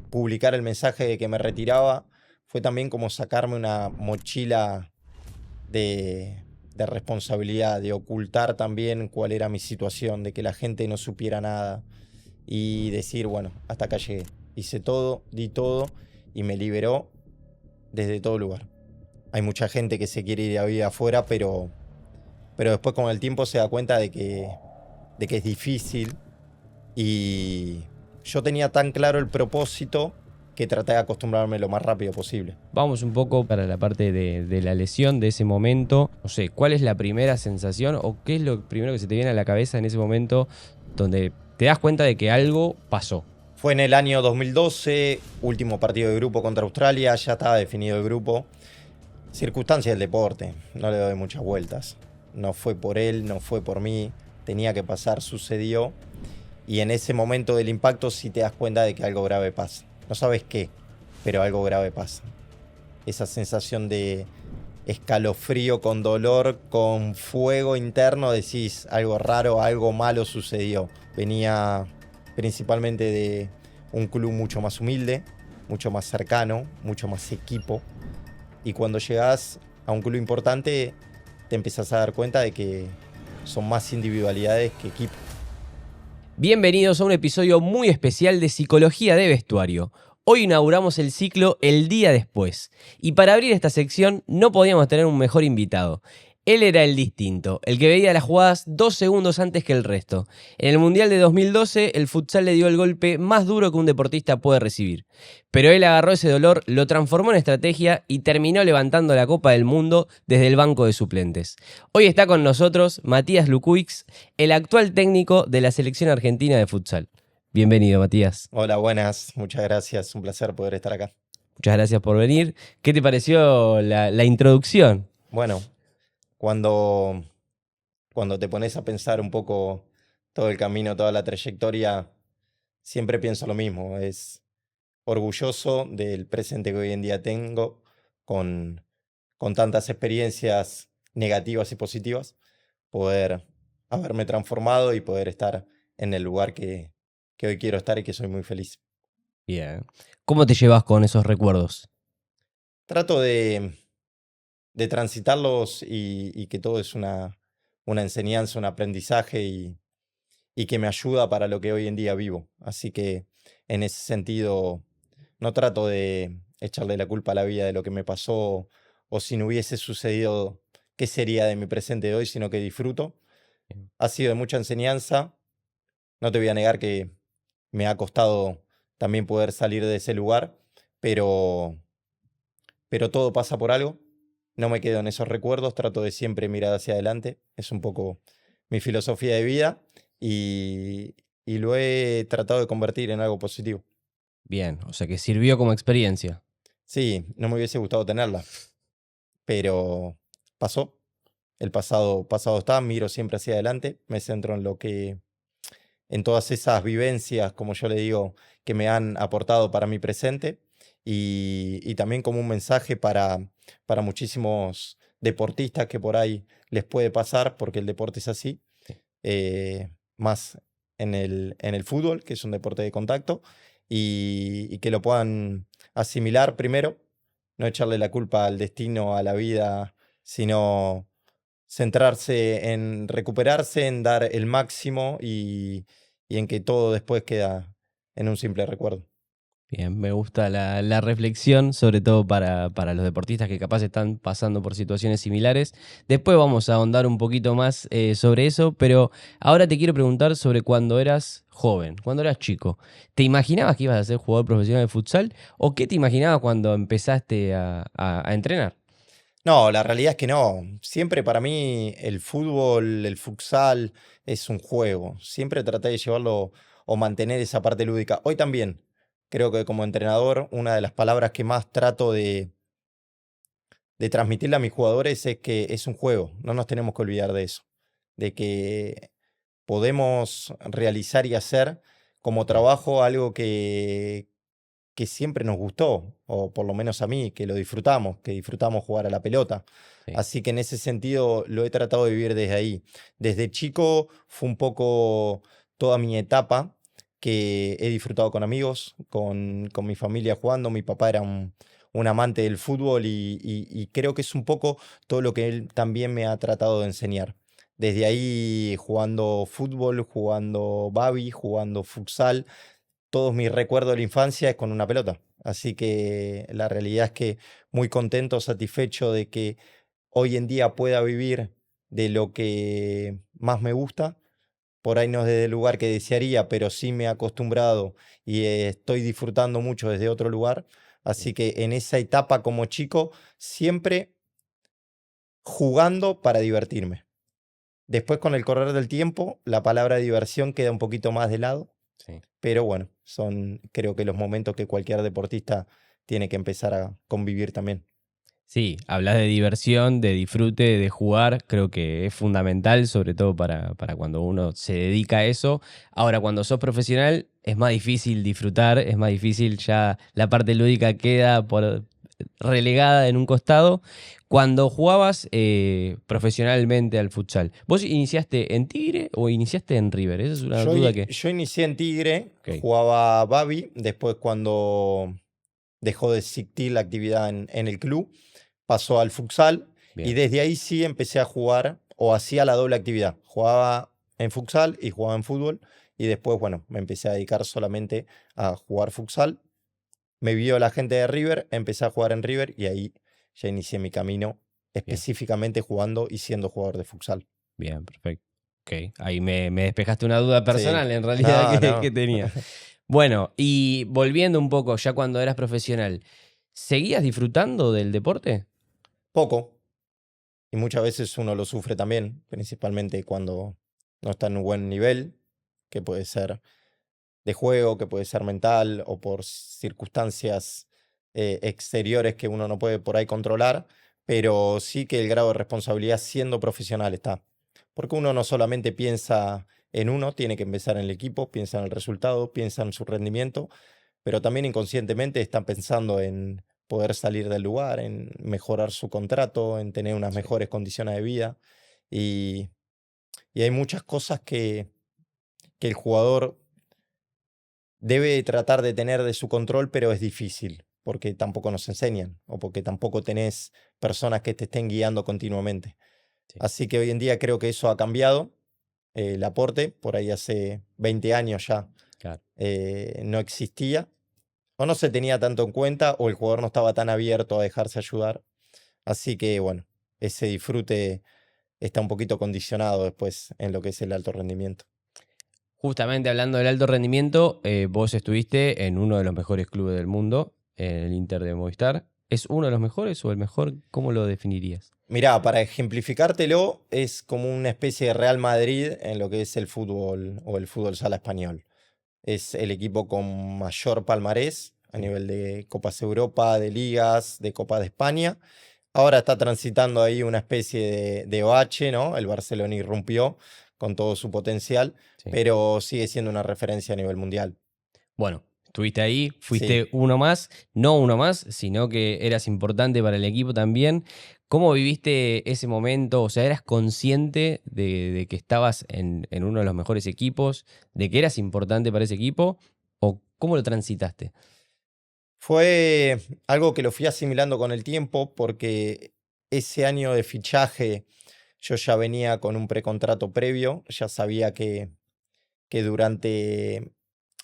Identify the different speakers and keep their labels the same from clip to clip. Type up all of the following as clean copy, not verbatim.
Speaker 1: publicar el mensaje de que me retiraba fue también como sacarme una mochila de, de responsabilidad, de ocultar también cuál era mi situación, de que la gente no supiera nada y decir, bueno, hasta acá llegué. Hice todo, di todo y me liberó desde todo lugar. Hay mucha gente que se quiere ir a vivir afuera, pero después con el tiempo se da cuenta de que es difícil y yo tenía tan claro el propósito que traté de acostumbrarme lo más rápido posible.
Speaker 2: Vamos un poco para la parte de la lesión, de ese momento. No sé, ¿cuál es la primera sensación o qué es lo primero que se te viene a la cabeza en ese momento donde te das cuenta de que algo pasó?
Speaker 1: Fue en el año 2012, último partido de grupo contra Australia, ya estaba definido el grupo. Circunstancia del deporte, no le doy muchas vueltas. No fue por él, no fue por mí, tenía que pasar, sucedió. Y en ese momento del impacto sí te das cuenta de que algo grave pasa. No sabes qué, pero algo grave pasa. Esa sensación de escalofrío con dolor, con fuego interno, decís algo raro, algo malo sucedió. Venía principalmente de un club mucho más humilde, mucho más cercano, mucho más equipo. Y cuando llegás a un club importante, te empezás a dar cuenta de que son más individualidades que equipo.
Speaker 2: Bienvenidos a un episodio muy especial de Psicología de Vestuario. Hoy inauguramos el ciclo El Día Después. Y para abrir esta sección no podíamos tener un mejor invitado. Él era el distinto, el que veía las jugadas 2 segundos antes que el resto. En el Mundial de 2012, el futsal le dio el golpe más duro que un deportista puede recibir. Pero él agarró ese dolor, lo transformó en estrategia y terminó levantando la Copa del Mundo desde el banco de suplentes. Hoy está con nosotros Matías Lukuix, el actual técnico de la selección argentina de futsal. Bienvenido, Matías.
Speaker 1: Hola, buenas, muchas gracias, un placer poder estar acá.
Speaker 2: Muchas gracias por venir. ¿Qué te pareció la introducción?
Speaker 1: Bueno, cuando te pones a pensar un poco todo el camino, toda la trayectoria, siempre pienso lo mismo. Es orgulloso del presente que hoy en día tengo, con tantas experiencias negativas y positivas, poder haberme transformado y poder estar en el lugar que hoy quiero estar y que soy muy feliz.
Speaker 2: Bien. ¿Cómo te llevas con esos recuerdos?
Speaker 1: Trato de transitarlos y que todo es una enseñanza, un aprendizaje y que me ayuda para lo que hoy en día vivo. Así que en ese sentido no trato de echarle la culpa a la vida de lo que me pasó o si no hubiese sucedido, qué sería de mi presente de hoy, sino que disfruto.
Speaker 2: Bien.
Speaker 1: Ha sido de mucha enseñanza. No te voy a negar que me ha costado también poder salir de ese lugar, pero, pero todo pasa por algo. No me quedo en esos recuerdos, trato de siempre mirar hacia adelante. Es un poco mi filosofía de vida y lo he tratado de convertir en algo positivo.
Speaker 2: Bien, o sea que sirvió como experiencia.
Speaker 1: Sí, no me hubiese gustado tenerla, pero pasó. El pasado está, miro siempre hacia adelante, me centro en todas esas vivencias, como yo le digo, que me han aportado para mi presente y también como un mensaje para muchísimos deportistas que por ahí les puede pasar, porque el deporte es así,
Speaker 2: Sí.
Speaker 1: más en el fútbol, que es un deporte de contacto, y que lo puedan asimilar primero, no echarle la culpa al destino, a la vida, sino centrarse en recuperarse, en dar el máximo y en que todo después queda en un simple recuerdo.
Speaker 2: Bien, me gusta la reflexión, sobre todo para los deportistas que capaz están pasando por situaciones similares. Después vamos a ahondar un poquito más sobre eso, pero ahora te quiero preguntar sobre cuando eras joven, cuando eras chico. ¿Te imaginabas que ibas a ser jugador profesional de futsal o qué te imaginabas cuando empezaste a entrenar?
Speaker 1: No, la realidad es que no. Siempre para mí el fútbol, el futsal es un juego. Siempre traté de llevarlo o mantener esa parte lúdica. Hoy también creo que como entrenador una de las palabras que más trato de transmitirle a mis jugadores es que es un juego. No nos tenemos que olvidar de eso. De que podemos realizar y hacer como
Speaker 2: Bien,
Speaker 1: trabajo algo que siempre nos gustó, o por lo menos a mí, que disfrutamos jugar a la pelota.
Speaker 2: sí.
Speaker 1: Así que en ese sentido lo he tratado de vivir desde ahí. Desde chico fue un poco toda mi etapa que he disfrutado con amigos, con mi familia jugando. Mi papá era un amante del fútbol y creo que es un poco todo lo que él también me ha tratado de enseñar. Desde ahí jugando fútbol, jugando babi, jugando futsal, todos mis recuerdos de la infancia es con una pelota. Así que la realidad es que muy contento, satisfecho de que hoy en día pueda vivir de lo que más me gusta. Por ahí no es desde el lugar que desearía, pero sí me he acostumbrado y estoy disfrutando mucho desde otro lugar. Así que en esa etapa como chico, siempre jugando para divertirme. Después, con el correr del tiempo, la palabra diversión queda un poquito más de lado,
Speaker 2: Sí.
Speaker 1: pero bueno, son creo que los momentos que cualquier deportista tiene que empezar a convivir también.
Speaker 2: Sí, hablas de diversión, de disfrute, de jugar, creo que es fundamental, sobre todo para cuando uno se dedica a eso. Ahora, cuando sos profesional, es más difícil disfrutar, es más difícil, ya la parte lúdica queda relegada en un costado. Cuando jugabas profesionalmente al futsal, ¿vos iniciaste en Tigre o iniciaste en River? Esa es una duda que...
Speaker 1: Yo inicié en Tigre,
Speaker 2: Ok,
Speaker 1: jugaba Babi, después cuando dejó de existir la actividad en el club, pasó al futsal y
Speaker 2: bien,
Speaker 1: desde ahí sí empecé a jugar o hacía la doble actividad. Jugaba en futsal y jugaba en fútbol y después, bueno, me empecé a dedicar solamente a jugar futsal. Me vio la gente de River, empecé a jugar en River y ahí ya inicié mi camino
Speaker 2: bien.
Speaker 1: específicamente jugando y siendo jugador de futsal.
Speaker 2: Bien, perfecto. Ok, ahí me despejaste una duda
Speaker 1: Sí,
Speaker 2: personal en realidad
Speaker 1: no,
Speaker 2: que
Speaker 1: no,
Speaker 2: tenía. Bueno, y volviendo un poco, ya cuando eras profesional, ¿seguías disfrutando del deporte?
Speaker 1: poco. Y muchas veces uno lo sufre también, principalmente cuando no está en un buen nivel, que puede ser de juego, que puede ser mental o por circunstancias exteriores que uno no puede por ahí controlar, pero sí que el grado de responsabilidad siendo profesional está. Porque uno no solamente piensa en uno, tiene que empezar en el equipo, piensa en el resultado, piensa en su rendimiento, pero también inconscientemente está pensando en poder salir del lugar, en mejorar su contrato, en tener unas
Speaker 2: Sí,
Speaker 1: mejores condiciones de vida. Y, y hay muchas cosas que el jugador debe tratar de tener de su control, pero es difícil, porque tampoco nos enseñan o porque tampoco tenés personas que te estén guiando continuamente.
Speaker 2: sí,
Speaker 1: Así que hoy en día creo que eso ha cambiado. El aporte, por ahí hace 20 años ya,
Speaker 2: claro.
Speaker 1: no existía, o no se tenía tanto en cuenta, o el jugador no estaba tan abierto a dejarse ayudar. Así que bueno, ese disfrute está un poquito condicionado después en lo que es el alto rendimiento.
Speaker 2: Justamente hablando del alto rendimiento, vos estuviste en uno de los mejores clubes del mundo, en el Inter de Movistar. ¿Es uno de los mejores o el mejor? ¿Cómo lo definirías?
Speaker 1: Mirá, para ejemplificártelo, es como una especie de Real Madrid en lo que es el fútbol o el fútbol sala español. Es el equipo con mayor palmarés a
Speaker 2: Sí,
Speaker 1: nivel de Copas Europa, de ligas, de Copa de España. Ahora está transitando ahí una especie de bache, ¿no? El Barcelona irrumpió con todo su potencial,
Speaker 2: sí.
Speaker 1: pero sigue siendo una referencia a nivel mundial.
Speaker 2: Bueno, estuviste ahí,
Speaker 1: Sí.
Speaker 2: fuiste uno más, no uno más, sino que eras importante para el equipo también. ¿Cómo viviste ese momento? O sea, ¿eras consciente de que estabas en uno de los mejores equipos, de que eras importante para ese equipo? ¿O cómo lo transitaste?
Speaker 1: Fue algo que lo fui asimilando con el tiempo porque ese año de fichaje yo ya venía con un precontrato previo, ya sabía que durante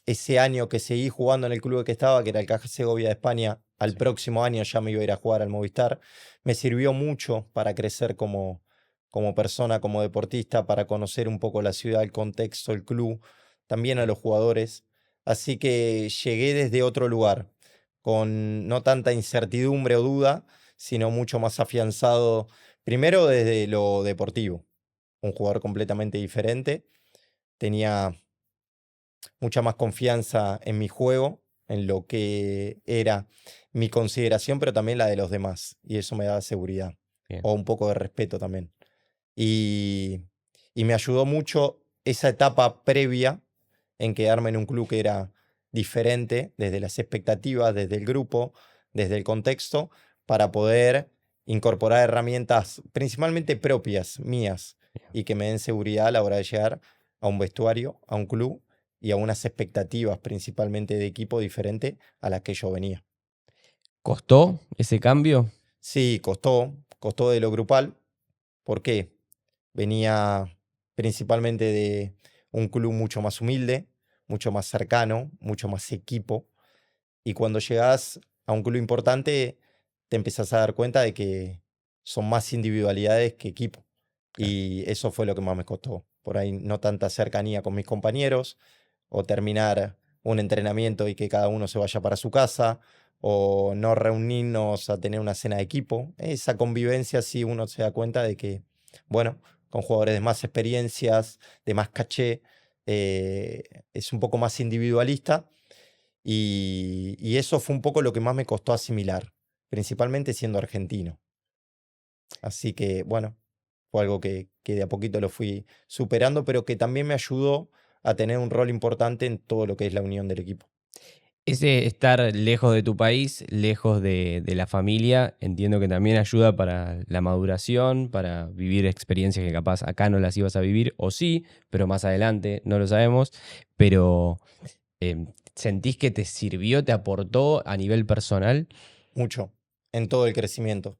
Speaker 1: ese año que seguí jugando en el club que estaba, que era el Caja Segovia de España, al
Speaker 2: Sí,
Speaker 1: próximo año ya me iba a ir a jugar al Movistar. Me sirvió mucho para crecer como persona, como deportista, para conocer un poco la ciudad, el contexto, el club, también a
Speaker 2: sí,
Speaker 1: los jugadores. Así que llegué desde otro lugar, con no tanta incertidumbre o duda, sino mucho más afianzado, primero desde lo deportivo. Un jugador completamente diferente. Tenía mucha más confianza en mi juego, en lo que era mi consideración, pero también la de los demás. Y eso me daba seguridad
Speaker 2: bien,
Speaker 1: o un poco de respeto también. Y, y me ayudó mucho esa etapa previa en quedarme en un club que era diferente desde las expectativas, desde el grupo, desde el contexto, para poder incorporar herramientas principalmente propias, mías,
Speaker 2: bien.
Speaker 1: y que me den seguridad a la hora de llegar a un vestuario, a un club y a unas expectativas principalmente de equipo diferente a las que yo venía.
Speaker 2: ¿Costó ese cambio?
Speaker 1: Sí, costó de lo grupal. ¿Por qué? Venía principalmente de un club mucho más humilde, mucho más cercano, mucho más equipo. Y cuando llegas a un club importante, te empezás a dar cuenta de que son más individualidades que equipo.
Speaker 2: Claro.
Speaker 1: Y eso fue lo que más me costó. Por ahí no tanta cercanía con mis compañeros, o terminar un entrenamiento y que cada uno se vaya para su casa, o no reunirnos a tener una cena de equipo. Esa convivencia sí uno se da cuenta de que, bueno, con jugadores de más experiencias, de más caché, es un poco más individualista y eso fue un poco lo que más me costó asimilar, principalmente siendo argentino. Así que, bueno, fue algo que de a poquito lo fui superando, pero que también me ayudó a tener un rol importante en todo lo que es la unión del equipo.
Speaker 2: Ese estar lejos de tu país, lejos de la familia, entiendo que también ayuda para la maduración, para vivir experiencias que capaz acá no las ibas a vivir, o sí, pero más adelante, no lo sabemos. Pero ¿sentís que te sirvió, te aportó a nivel personal?
Speaker 1: Mucho, en todo el crecimiento.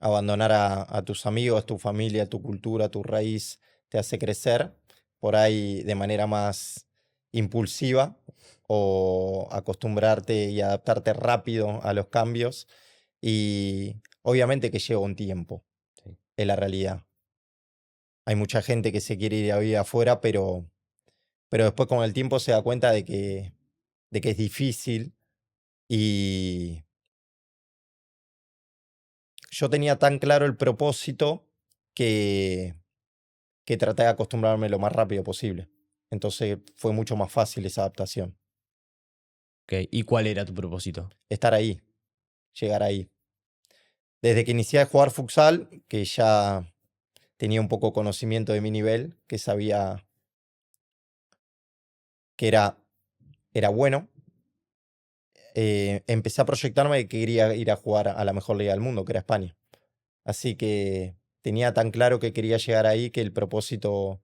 Speaker 1: Abandonar a tus amigos, tu familia, tu cultura, tu raíz, te hace crecer por ahí de manera más impulsiva o acostumbrarte y adaptarte rápido a los cambios. Y obviamente que lleva un tiempo,
Speaker 2: Sí.
Speaker 1: es la realidad. Hay mucha gente que se quiere ir a vivir afuera, pero después con el tiempo se da cuenta de que es difícil. Y yo tenía tan claro el propósito que traté de acostumbrarme lo más rápido posible. Entonces fue mucho más fácil esa adaptación.
Speaker 2: Ok, ¿y cuál era tu propósito?
Speaker 1: Estar ahí, llegar ahí. Desde que inicié a jugar futsal, que ya tenía un poco conocimiento de mi nivel, que sabía que era bueno, empecé a proyectarme de que quería ir a jugar a la mejor liga del mundo, que era España. Así que tenía tan claro que quería llegar ahí que el propósito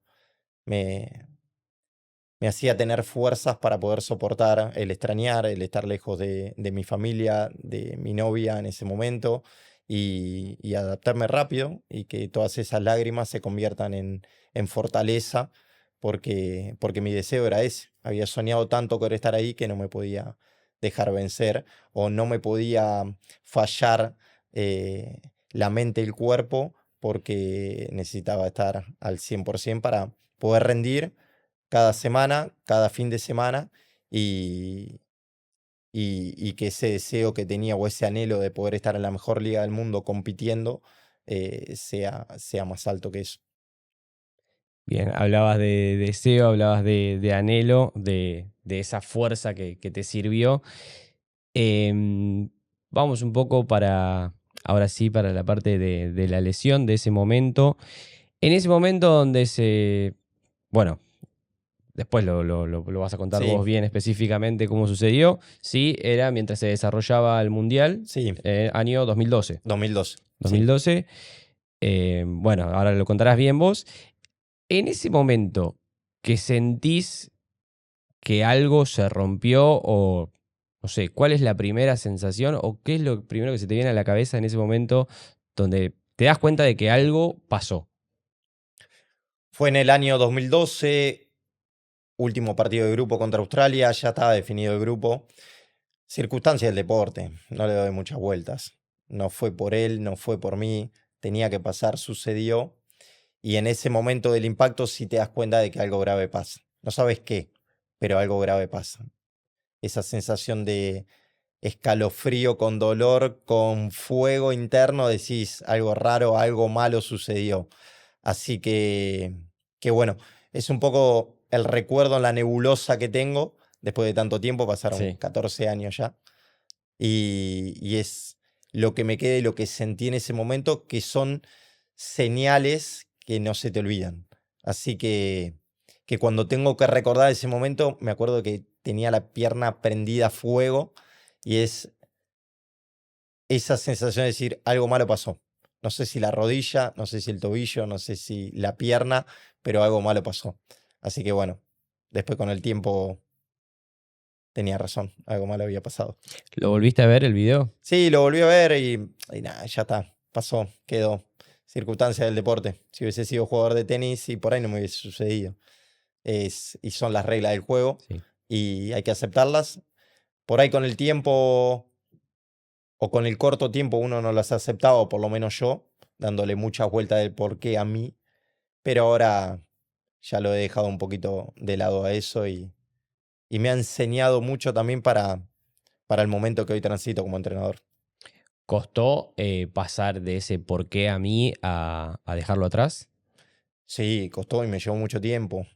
Speaker 1: me, me hacía tener fuerzas para poder soportar el extrañar, el estar lejos de mi familia, de mi novia en ese momento y adaptarme rápido y que todas esas lágrimas se conviertan en fortaleza porque mi deseo era ese. Había soñado tanto con estar ahí que no me podía dejar vencer o no me podía fallar la mente y el cuerpo porque necesitaba estar al 100% para poder rendir cada semana, cada fin de semana, y, y que ese deseo que tenía o ese anhelo de poder estar en la mejor liga del mundo compitiendo sea más alto que eso.
Speaker 2: Bien, hablabas de deseo, hablabas de anhelo, de esa fuerza que te sirvió. Em, Vamos un poco ahora sí, para la parte de la lesión, de ese momento. En ese momento donde bueno, después lo vas a contar
Speaker 1: Sí,
Speaker 2: vos bien específicamente cómo sucedió. Sí, era mientras se desarrollaba el Mundial,
Speaker 1: sí,
Speaker 2: año 2012.
Speaker 1: 2012, sí.
Speaker 2: 2012. Bueno, ahora lo contarás bien vos. En ese momento que sentís que algo se rompió o no sé, ¿cuál es la primera sensación o qué es lo primero que se te viene a la cabeza en ese momento donde te das cuenta de que algo pasó?
Speaker 1: Fue en el año 2012, último partido de grupo contra Australia, ya estaba definido el grupo. Circunstancias del deporte, no le doy muchas vueltas. No fue por él, no fue por mí, tenía que pasar, sucedió. Y en ese momento del impacto sí te das cuenta de que algo grave pasa. No sabes qué, pero algo grave pasa. Esa sensación de escalofrío con dolor, con fuego interno, decís algo raro, algo malo sucedió. Así que bueno, es un poco el recuerdo en la nebulosa que tengo. Después de tanto tiempo, pasaron
Speaker 2: Sí.
Speaker 1: 14 años ya. Y es lo que me queda y lo que sentí en ese momento, que son señales que no se te olvidan. Así que cuando tengo que recordar ese momento, me acuerdo que tenía la pierna prendida a fuego y es esa sensación de decir algo malo pasó. No sé si la rodilla, no sé si el tobillo, no sé si la pierna, pero algo malo pasó. Así que bueno, después con el tiempo tenía razón, algo malo había pasado.
Speaker 2: ¿Lo volviste a ver el video?
Speaker 1: Sí, lo volví a ver y nada, ya está, pasó, quedó. Circunstancia del deporte. Si hubiese sido jugador de tenis, y por ahí no me hubiese sucedido. Y son las reglas del juego
Speaker 2: Sí.
Speaker 1: y hay que aceptarlas. Por ahí con el tiempo o con el corto tiempo uno no las ha aceptado, o por lo menos yo, dándole muchas vueltas del por qué a mí, pero ahora ya lo he dejado un poquito de lado a eso y me ha enseñado mucho también para el momento que hoy transito como entrenador.
Speaker 2: ¿Costó pasar de ese por qué a mí a dejarlo atrás?
Speaker 1: Sí, costó y me llevó mucho tiempo,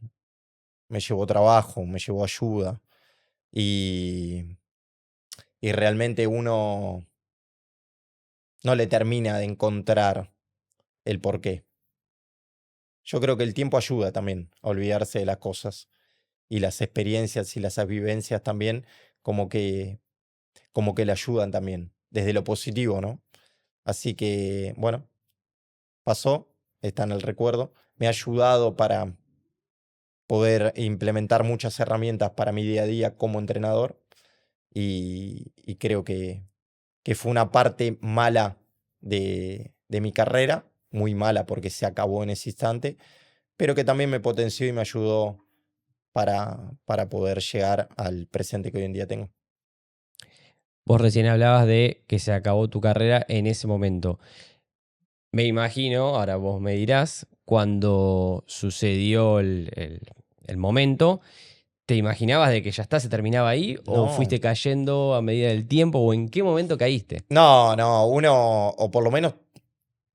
Speaker 1: me llevó trabajo, me llevó ayuda y, y realmente uno no le termina de encontrar el por qué. Yo creo que el tiempo ayuda también a olvidarse de las cosas y las experiencias y las vivencias también como que, como que le ayudan también, desde lo positivo, ¿no? Así que, bueno, pasó, está en el recuerdo, me ha ayudado para poder implementar muchas herramientas para mi día a día como entrenador y creo que fue una parte mala de mi carrera, muy mala porque se acabó en ese instante, pero que también me potenció y me ayudó para poder llegar al presente que hoy en día tengo.
Speaker 2: Vos recién hablabas de que se acabó tu carrera en ese momento. Me imagino, ahora vos me dirás, cuando sucedió el momento, ¿te imaginabas de que ya está, se terminaba ahí? ¿O
Speaker 1: No,
Speaker 2: fuiste cayendo a medida del tiempo? ¿O en qué momento caíste?
Speaker 1: no, uno, o por lo menos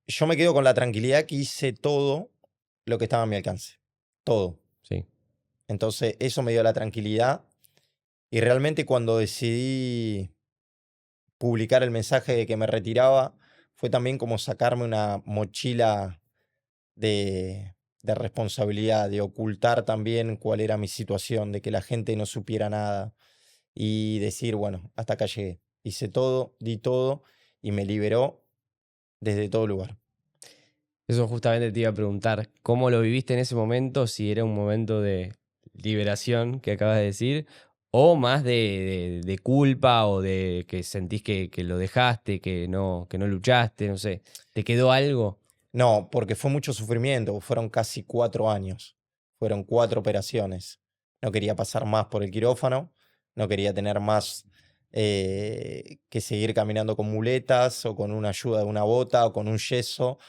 Speaker 1: yo me quedo con la tranquilidad que hice todo lo que estaba a mi alcance, todo.
Speaker 2: Sí.
Speaker 1: Entonces eso me dio la tranquilidad y realmente cuando decidí publicar el mensaje de que me retiraba, fue también como sacarme una mochila de responsabilidad, de ocultar también cuál era mi situación, de que la gente no supiera nada y decir, bueno, hasta acá llegué. Hice todo, di todo y me liberó desde todo lugar.
Speaker 2: Eso justamente te iba a preguntar, ¿cómo lo viviste en ese momento? Si era un momento de liberación, que acabas de decir, o más de culpa o de que sentís que lo dejaste, que no luchaste, no sé. ¿Te quedó algo?
Speaker 1: No, porque fue mucho sufrimiento, fueron casi 4 años, fueron 4 operaciones. No quería pasar más por el quirófano, no quería tener más que seguir caminando con muletas o con una ayuda de una bota o con un yeso.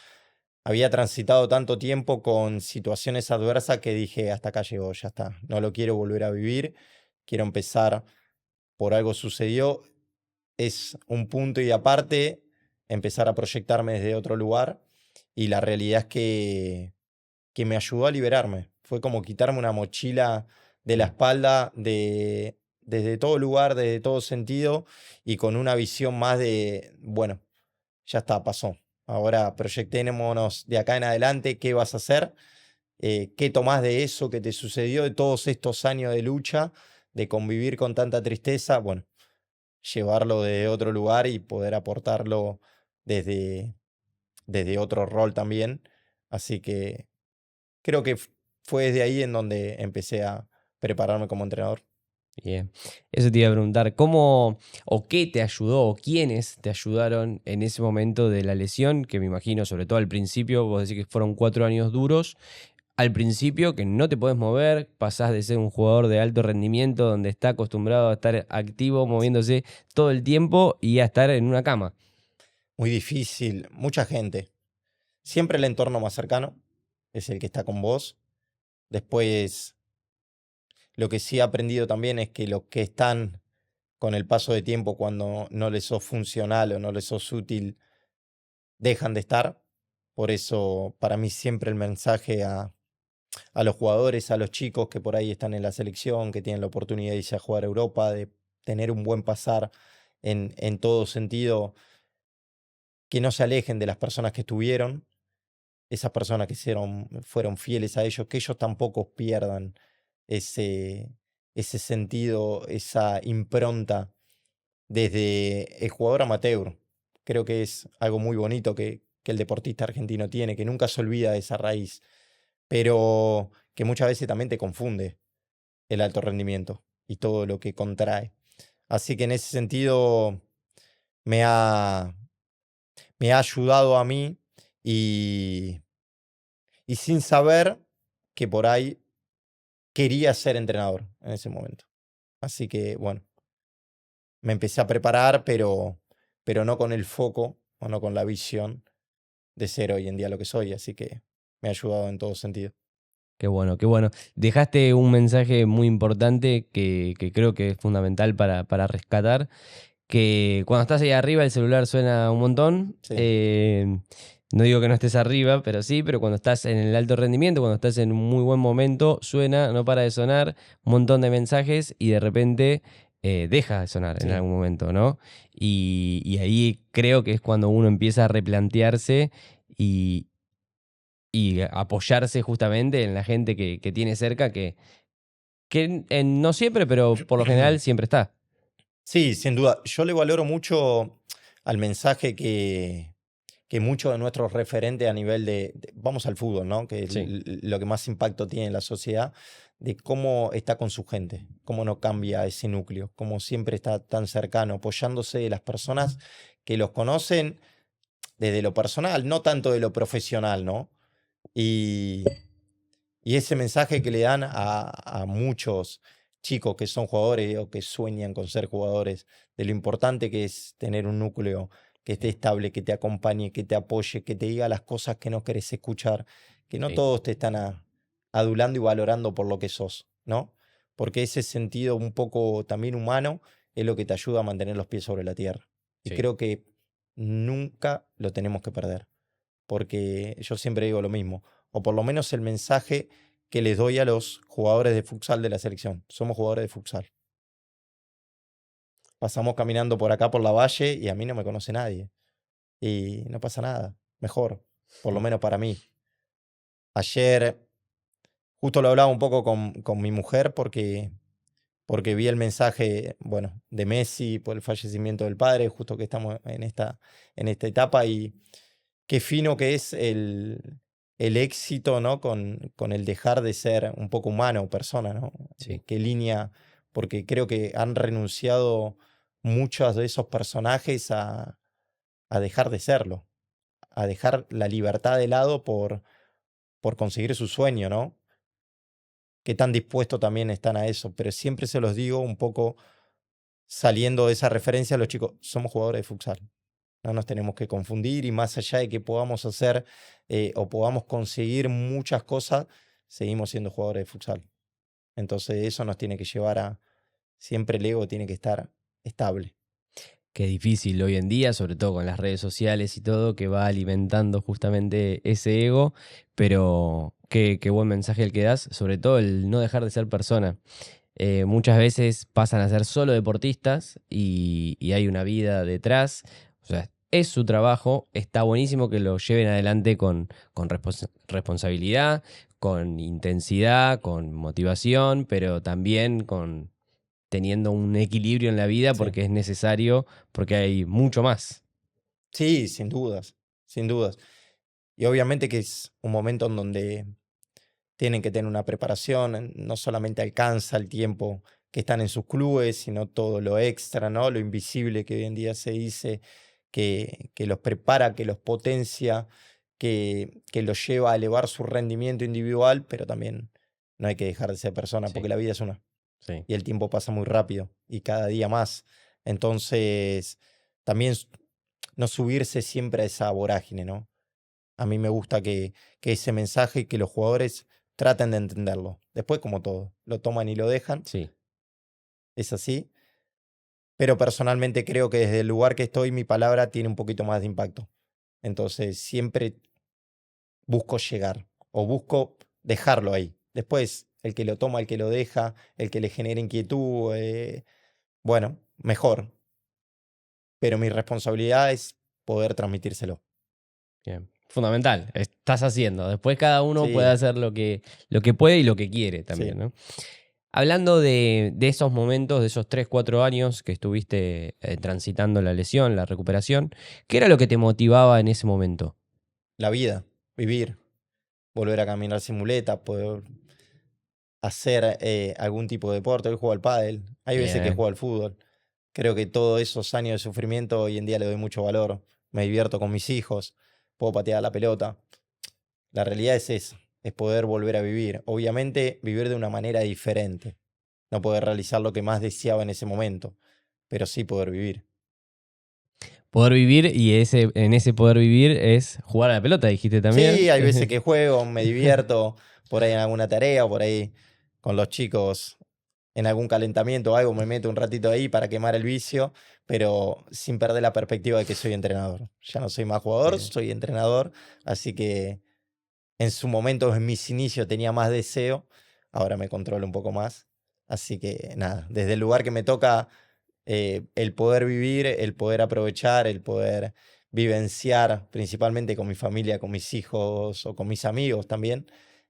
Speaker 1: Había transitado tanto tiempo con situaciones adversas que dije, hasta acá llegó, ya está, no lo quiero volver a vivir, quiero empezar por algo sucedió, es un punto y aparte empezar a proyectarme desde otro lugar y la realidad es que me ayudó a liberarme. Fue como quitarme una mochila de la
Speaker 2: Mm.
Speaker 1: espalda desde todo lugar, desde todo sentido y con una visión más de, bueno, ya está, pasó. Ahora proyectémonos de acá en adelante, ¿qué vas a hacer? ¿Qué tomás de eso que te sucedió, de todos estos años de lucha, de convivir con tanta tristeza? Bueno, llevarlo de otro lugar y poder aportarlo desde, desde otro rol también. Así que creo que fue desde ahí en donde empecé a prepararme como entrenador.
Speaker 2: Bien. Eso te iba a preguntar, ¿cómo o qué te ayudó o quiénes te ayudaron en ese momento de la lesión? Que me imagino, sobre todo al principio, vos decís que fueron 4 años duros. Al principio, que no te podés mover, pasás de ser un jugador de alto rendimiento donde está acostumbrado a estar activo, moviéndose todo el tiempo y a estar en una cama.
Speaker 1: Muy difícil, mucha gente. Siempre el entorno más cercano es el que está con vos. Después, lo que sí he aprendido también es que los que están con el paso de tiempo, cuando no les sos funcional o no les sos útil, dejan de estar. Por eso, para mí siempre el mensaje a los jugadores, a los chicos que por ahí están en la selección, que tienen la oportunidad de irse a jugar a Europa, de tener un buen pasar en todo sentido, que no se alejen de las personas que estuvieron, esas personas que fueron fieles a ellos, que ellos tampoco pierdan ese, ese sentido, esa impronta desde el jugador amateur. Creo que es algo muy bonito que el deportista argentino tiene, que nunca se olvida de esa raíz, pero que muchas veces también te confunde. el alto rendimiento y todo lo que contrae. Así que en ese sentido me ha, me ha ayudado a mí y, y sin saber que por ahí quería ser entrenador en ese momento. Así que bueno, me empecé a preparar, pero no con el foco o no con la visión de ser hoy en día lo que soy. Así que me ha ayudado en todo sentido.
Speaker 2: Qué bueno, qué bueno. Dejaste un mensaje muy importante que creo que es fundamental para rescatar, que cuando estás ahí arriba el celular suena un montón.
Speaker 1: Sí,
Speaker 2: No digo que no estés arriba, pero sí, pero cuando estás en el alto rendimiento, cuando estás en un muy buen momento, suena, no para de sonar, un montón de mensajes y de repente deja de sonar en
Speaker 1: sí.
Speaker 2: algún momento, ¿no? Y ahí creo que es cuando uno empieza a replantearse y apoyarse justamente en la gente que tiene cerca, que no siempre, pero por lo general siempre está.
Speaker 1: Sí, sin duda. Yo le valoro mucho al mensaje que muchos de nuestros referentes a nivel vamos al fútbol, ¿no? Que es
Speaker 2: Sí,
Speaker 1: lo que más impacto tiene en la sociedad, de cómo está con su gente, cómo no cambia ese núcleo, cómo siempre está tan cercano, apoyándose de las personas que los conocen desde lo personal, no tanto de lo profesional, ¿no? Y, y ese mensaje que le dan a muchos chicos que son jugadores o que sueñan con ser jugadores, de lo importante que es tener un núcleo que esté
Speaker 2: sí,
Speaker 1: estable, que te acompañe, que te apoye, que te diga las cosas que no querés escuchar, que no
Speaker 2: sí,
Speaker 1: todos te están adulando y valorando por lo que sos, ¿no? Porque ese sentido un poco también humano es lo que te ayuda a mantener los pies sobre la tierra. Y
Speaker 2: sí.
Speaker 1: creo que nunca lo tenemos que perder, porque yo siempre digo lo mismo, o por lo menos el mensaje que les doy a los jugadores de futsal de la selección. Somos jugadores de futsal. Pasamos caminando por acá por la valle y a mí no me conoce nadie. Y no pasa nada. Mejor, por lo menos para mí. Ayer justo lo hablaba un poco con mi mujer porque vi el mensaje, bueno, de Messi por el fallecimiento del padre, justo que estamos en esta etapa y qué fino que es el éxito, ¿no? Con el dejar de ser un poco humano, persona, ¿no?
Speaker 2: Sí,
Speaker 1: Qué línea, porque creo que han renunciado muchos de esos personajes a dejar de serlo, a dejar la libertad de lado por conseguir su sueño, ¿no? Qué tan dispuestos también están a eso, pero siempre se los digo un poco saliendo de esa referencia a los chicos, somos jugadores de futsal. No nos tenemos que confundir y más allá de que podamos hacer o podamos conseguir muchas cosas, seguimos siendo jugadores de futsal. Entonces eso nos tiene que llevar a, siempre el ego tiene que estar estable.
Speaker 2: qué difícil hoy en día, sobre todo con las redes sociales y todo, que va alimentando justamente ese ego, pero qué buen mensaje el que das, sobre todo el no dejar de ser persona. Muchas veces pasan a ser solo deportistas y hay una vida detrás. O sea, es su trabajo, está buenísimo que lo lleven adelante con responsabilidad, con intensidad, con motivación, pero también con teniendo un equilibrio en la vida
Speaker 1: Sí,
Speaker 2: porque es necesario, porque hay mucho más.
Speaker 1: sí, sin dudas, sin dudas. Y obviamente que es un momento en donde tienen que tener una preparación, no solamente alcanza el tiempo que están en sus clubes, sino todo lo extra, ¿no? Lo invisible que hoy en día se dice, que los prepara, que los potencia, que los lleva a elevar su rendimiento individual, pero también no hay que dejar de ser persona, porque
Speaker 2: Sí,
Speaker 1: la vida es una,
Speaker 2: sí.
Speaker 1: y el tiempo pasa muy rápido, y cada día más. Entonces, también no subirse siempre a esa vorágine, ¿no? A mí me gusta que ese mensaje, que los jugadores traten de entenderlo. Después, como todo, lo toman y lo dejan,
Speaker 2: Sí,
Speaker 1: es así. Pero personalmente creo que desde el lugar que estoy, mi palabra tiene un poquito más de impacto. Entonces, siempre busco llegar o busco dejarlo ahí. Después, el que lo toma, el que lo deja, el que le genera inquietud, bueno, mejor. Pero mi responsabilidad es poder transmitírselo.
Speaker 2: bien. Fundamental, estás haciendo. Después cada uno puede
Speaker 1: Sí,
Speaker 2: hacer lo que puede y lo que quiere también,
Speaker 1: sí.
Speaker 2: ¿no? Hablando de esos momentos, de esos 3 4 años que estuviste transitando la lesión, la recuperación, ¿qué era lo que te motivaba en ese momento?
Speaker 1: La vida, vivir, volver a caminar sin muleta, poder hacer algún tipo de deporte. Hoy juego al pádel, hay veces que
Speaker 2: Bien.
Speaker 1: juego al fútbol. Creo que todos esos años de sufrimiento hoy en día le doy mucho valor. Me divierto con mis hijos, puedo patear la pelota. La realidad es esa, es poder volver a vivir. Obviamente vivir de una manera diferente. No poder realizar lo que más deseaba en ese momento, pero sí poder vivir.
Speaker 2: Poder vivir y en ese poder vivir es jugar a la pelota, dijiste también.
Speaker 1: Sí, hay veces que juego, me divierto por ahí en alguna tarea o por ahí con los chicos en algún calentamiento o algo, me meto un ratito ahí para quemar el vicio, pero sin perder la perspectiva de que soy entrenador. Ya no soy más jugador,
Speaker 2: Bien.
Speaker 1: soy entrenador, así que en su momento, en mis inicios, tenía más deseo, ahora me controlo un poco más. Así que nada, desde el lugar que me toca, el poder vivir, el poder aprovechar, el poder vivenciar, principalmente con mi familia, con mis hijos o con mis amigos también,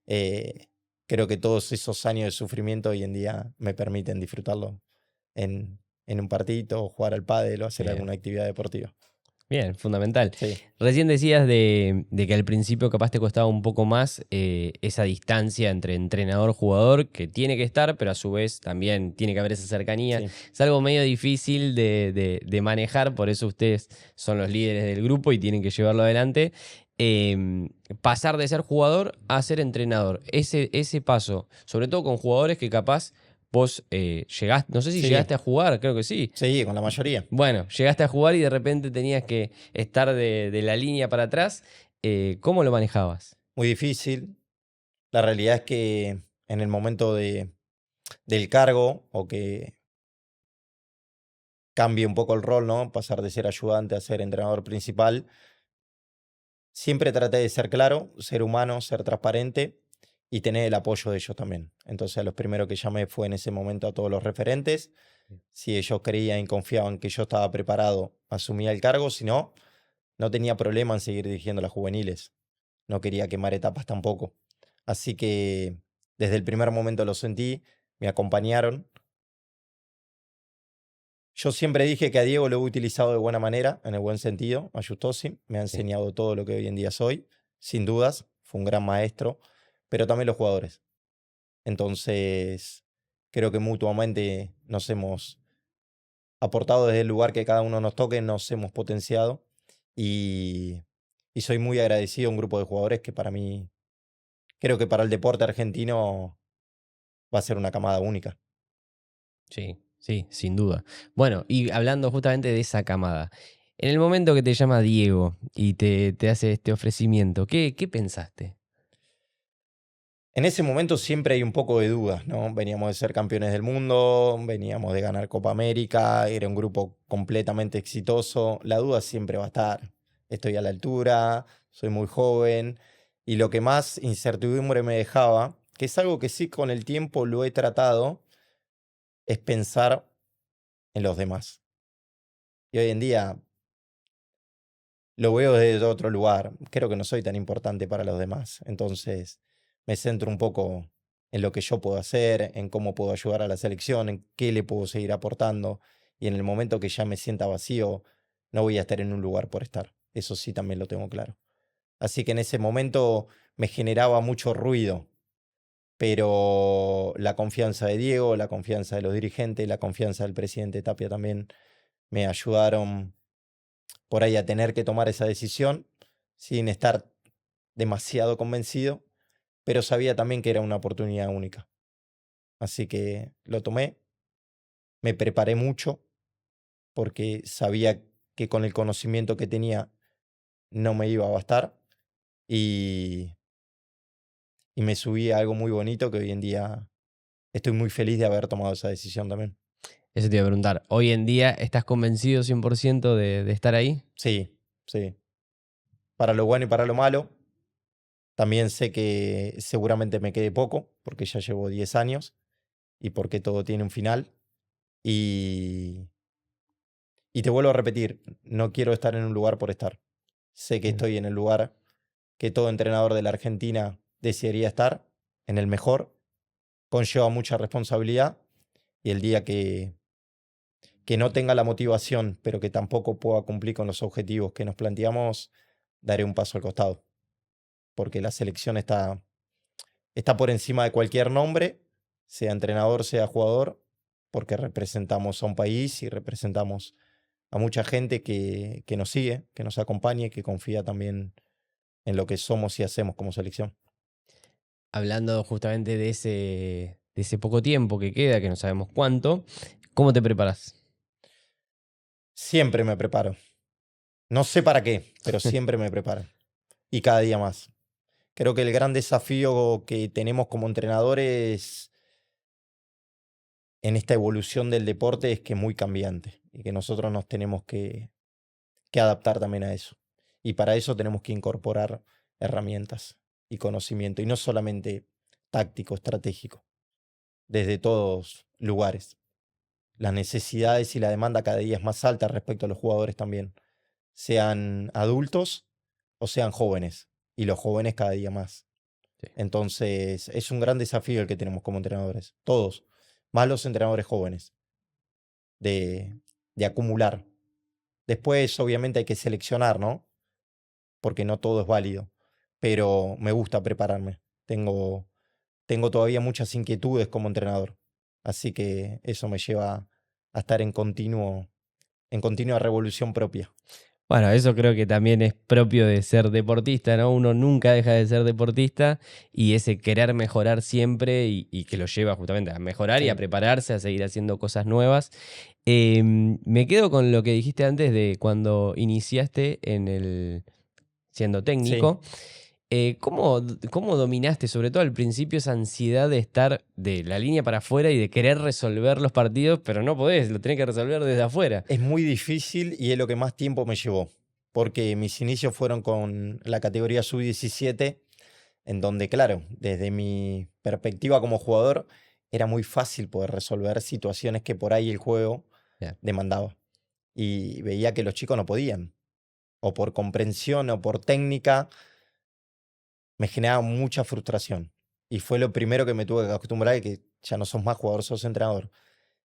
Speaker 1: eh, creo que todos esos años de sufrimiento hoy en día me permiten disfrutarlo en un partidito, o jugar al pádel o hacer
Speaker 2: Bien.
Speaker 1: alguna actividad deportiva.
Speaker 2: Bien, fundamental.
Speaker 1: Sí,
Speaker 2: Recién decías de que al principio capaz te costaba un poco más esa distancia entre entrenador-jugador, que tiene que estar, pero a su vez también tiene que haber esa cercanía.
Speaker 1: sí.
Speaker 2: Es algo medio difícil de manejar, por eso ustedes son los líderes del grupo y tienen que llevarlo adelante. Pasar de ser jugador a ser entrenador, ese paso, sobre todo con jugadores que capaz vos llegaste, no sé si
Speaker 1: Sí,
Speaker 2: llegaste a jugar, creo que sí.
Speaker 1: sí, con la mayoría.
Speaker 2: Bueno, llegaste a jugar y de repente tenías que estar de la línea para atrás. ¿Cómo lo manejabas?
Speaker 1: Muy difícil. La realidad es que en el momento del cargo o que cambie un poco el rol, ¿no? Pasar de ser ayudante a ser entrenador principal, siempre traté de ser claro, ser humano, ser transparente y tener el apoyo de ellos también. Entonces a los primeros que llamé fue en ese momento a todos los referentes. Si ellos creían y confiaban que yo estaba preparado, asumía el cargo. Si no, no tenía problema en seguir dirigiendo las juveniles. No quería quemar etapas tampoco. Así que desde el primer momento lo sentí, me acompañaron. Yo siempre dije que a Diego lo he utilizado de buena manera, en el buen sentido, a Justosi. Me ha
Speaker 2: Sí.
Speaker 1: enseñado todo lo que hoy en día soy, sin dudas. Fue un gran maestro, pero también los jugadores. Entonces, creo que mutuamente nos hemos aportado desde el lugar que cada uno nos toque, nos hemos potenciado y, y soy muy agradecido a un grupo de jugadores que para mí, creo que para el deporte argentino va a ser una camada única.
Speaker 2: Sí, sí, sin duda. Bueno, y hablando justamente de esa camada, en el momento que te llama Diego y te hace este ofrecimiento, ¿qué pensaste?
Speaker 1: En ese momento siempre hay un poco de dudas, ¿no? Veníamos de ser campeones del mundo, veníamos de ganar Copa América, era un grupo completamente exitoso. La duda siempre va a estar. Estoy a la altura, soy muy joven y lo que más incertidumbre me dejaba, que es algo que sí con el tiempo lo he tratado, es pensar en los demás. Y hoy en día lo veo desde otro lugar. Creo que no soy tan importante para los demás. Entonces me centro un poco en lo que yo puedo hacer, en cómo puedo ayudar a la selección, en qué le puedo seguir aportando. Y en el momento que ya me sienta vacío, no voy a estar en un lugar por estar. Eso sí también lo tengo claro. Así que en ese momento me generaba mucho ruido, pero la confianza de Diego, la confianza de los dirigentes, la confianza del presidente Tapia también me ayudaron por ahí a tener que tomar esa decisión sin estar demasiado convencido, pero sabía también que era una oportunidad única. Así que lo tomé, me preparé mucho porque sabía que con el conocimiento que tenía no me iba a bastar y, y me subí a algo muy bonito que hoy en día estoy muy feliz de haber tomado esa decisión también.
Speaker 2: Eso te iba a preguntar. ¿Hoy en día estás convencido 100% de estar ahí?
Speaker 1: Sí, sí. Para lo bueno y para lo malo. También sé que seguramente me quede poco porque ya llevo 10 años y porque todo tiene un final. Y, y te vuelvo a repetir, no quiero estar en un lugar por estar. Sé que
Speaker 2: Bien.
Speaker 1: estoy en el lugar que todo entrenador de la Argentina desearía estar, en el mejor, conlleva mucha responsabilidad y el día que no tenga la motivación, pero que tampoco pueda cumplir con los objetivos que nos planteamos, daré un paso al costado, porque la selección está por encima de cualquier nombre sea entrenador, sea jugador, porque representamos a un país y representamos a mucha gente que nos sigue, que nos acompaña y que confía también en lo que somos y hacemos como selección.
Speaker 2: Hablando justamente de ese poco tiempo que queda, que no sabemos cuánto, ¿cómo te preparas?
Speaker 1: Siempre me preparo. No sé para qué, pero siempre me preparo. Y cada día más. Creo que el gran desafío que tenemos como entrenadores en esta evolución del deporte es que es muy cambiante y que nosotros nos tenemos que adaptar también a eso. Y para eso tenemos que incorporar herramientas y conocimiento, y no solamente táctico, estratégico, desde todos lugares. Las necesidades y la demanda cada día es más alta respecto a los jugadores también, sean adultos o sean jóvenes, y los jóvenes cada día más.
Speaker 2: Sí.
Speaker 1: Entonces, es un gran desafío el que tenemos como entrenadores, todos, más los entrenadores jóvenes, de acumular. Después, obviamente, hay que seleccionar, ¿no? Porque no todo es válido, pero me gusta prepararme. Tengo todavía muchas inquietudes como entrenador, así que eso me lleva a estar en continua revolución propia.
Speaker 2: Bueno, eso creo que también es propio de ser deportista, ¿no? Uno nunca deja de ser deportista y ese querer mejorar siempre y que lo lleva justamente a mejorar y a
Speaker 1: Sí,
Speaker 2: prepararse, a seguir haciendo cosas nuevas. Me quedo con lo que dijiste antes de cuando iniciaste siendo
Speaker 1: sí.
Speaker 2: técnico. ¿Cómo dominaste, sobre todo al principio, esa ansiedad de estar de la línea para afuera y de querer resolver los partidos, pero no podés, lo tenés que resolver desde afuera?
Speaker 1: Es muy difícil y es lo que más tiempo me llevó, porque mis inicios fueron con la categoría sub-17, en donde, claro, desde mi perspectiva como jugador, era muy fácil poder resolver situaciones que por ahí el juego
Speaker 2: Bien.
Speaker 1: demandaba. Y veía que los chicos no podían, o por comprensión o por técnica, me generaba mucha frustración. Y fue lo primero que me tuve que acostumbrar, y que ya no sos más jugador, sos entrenador.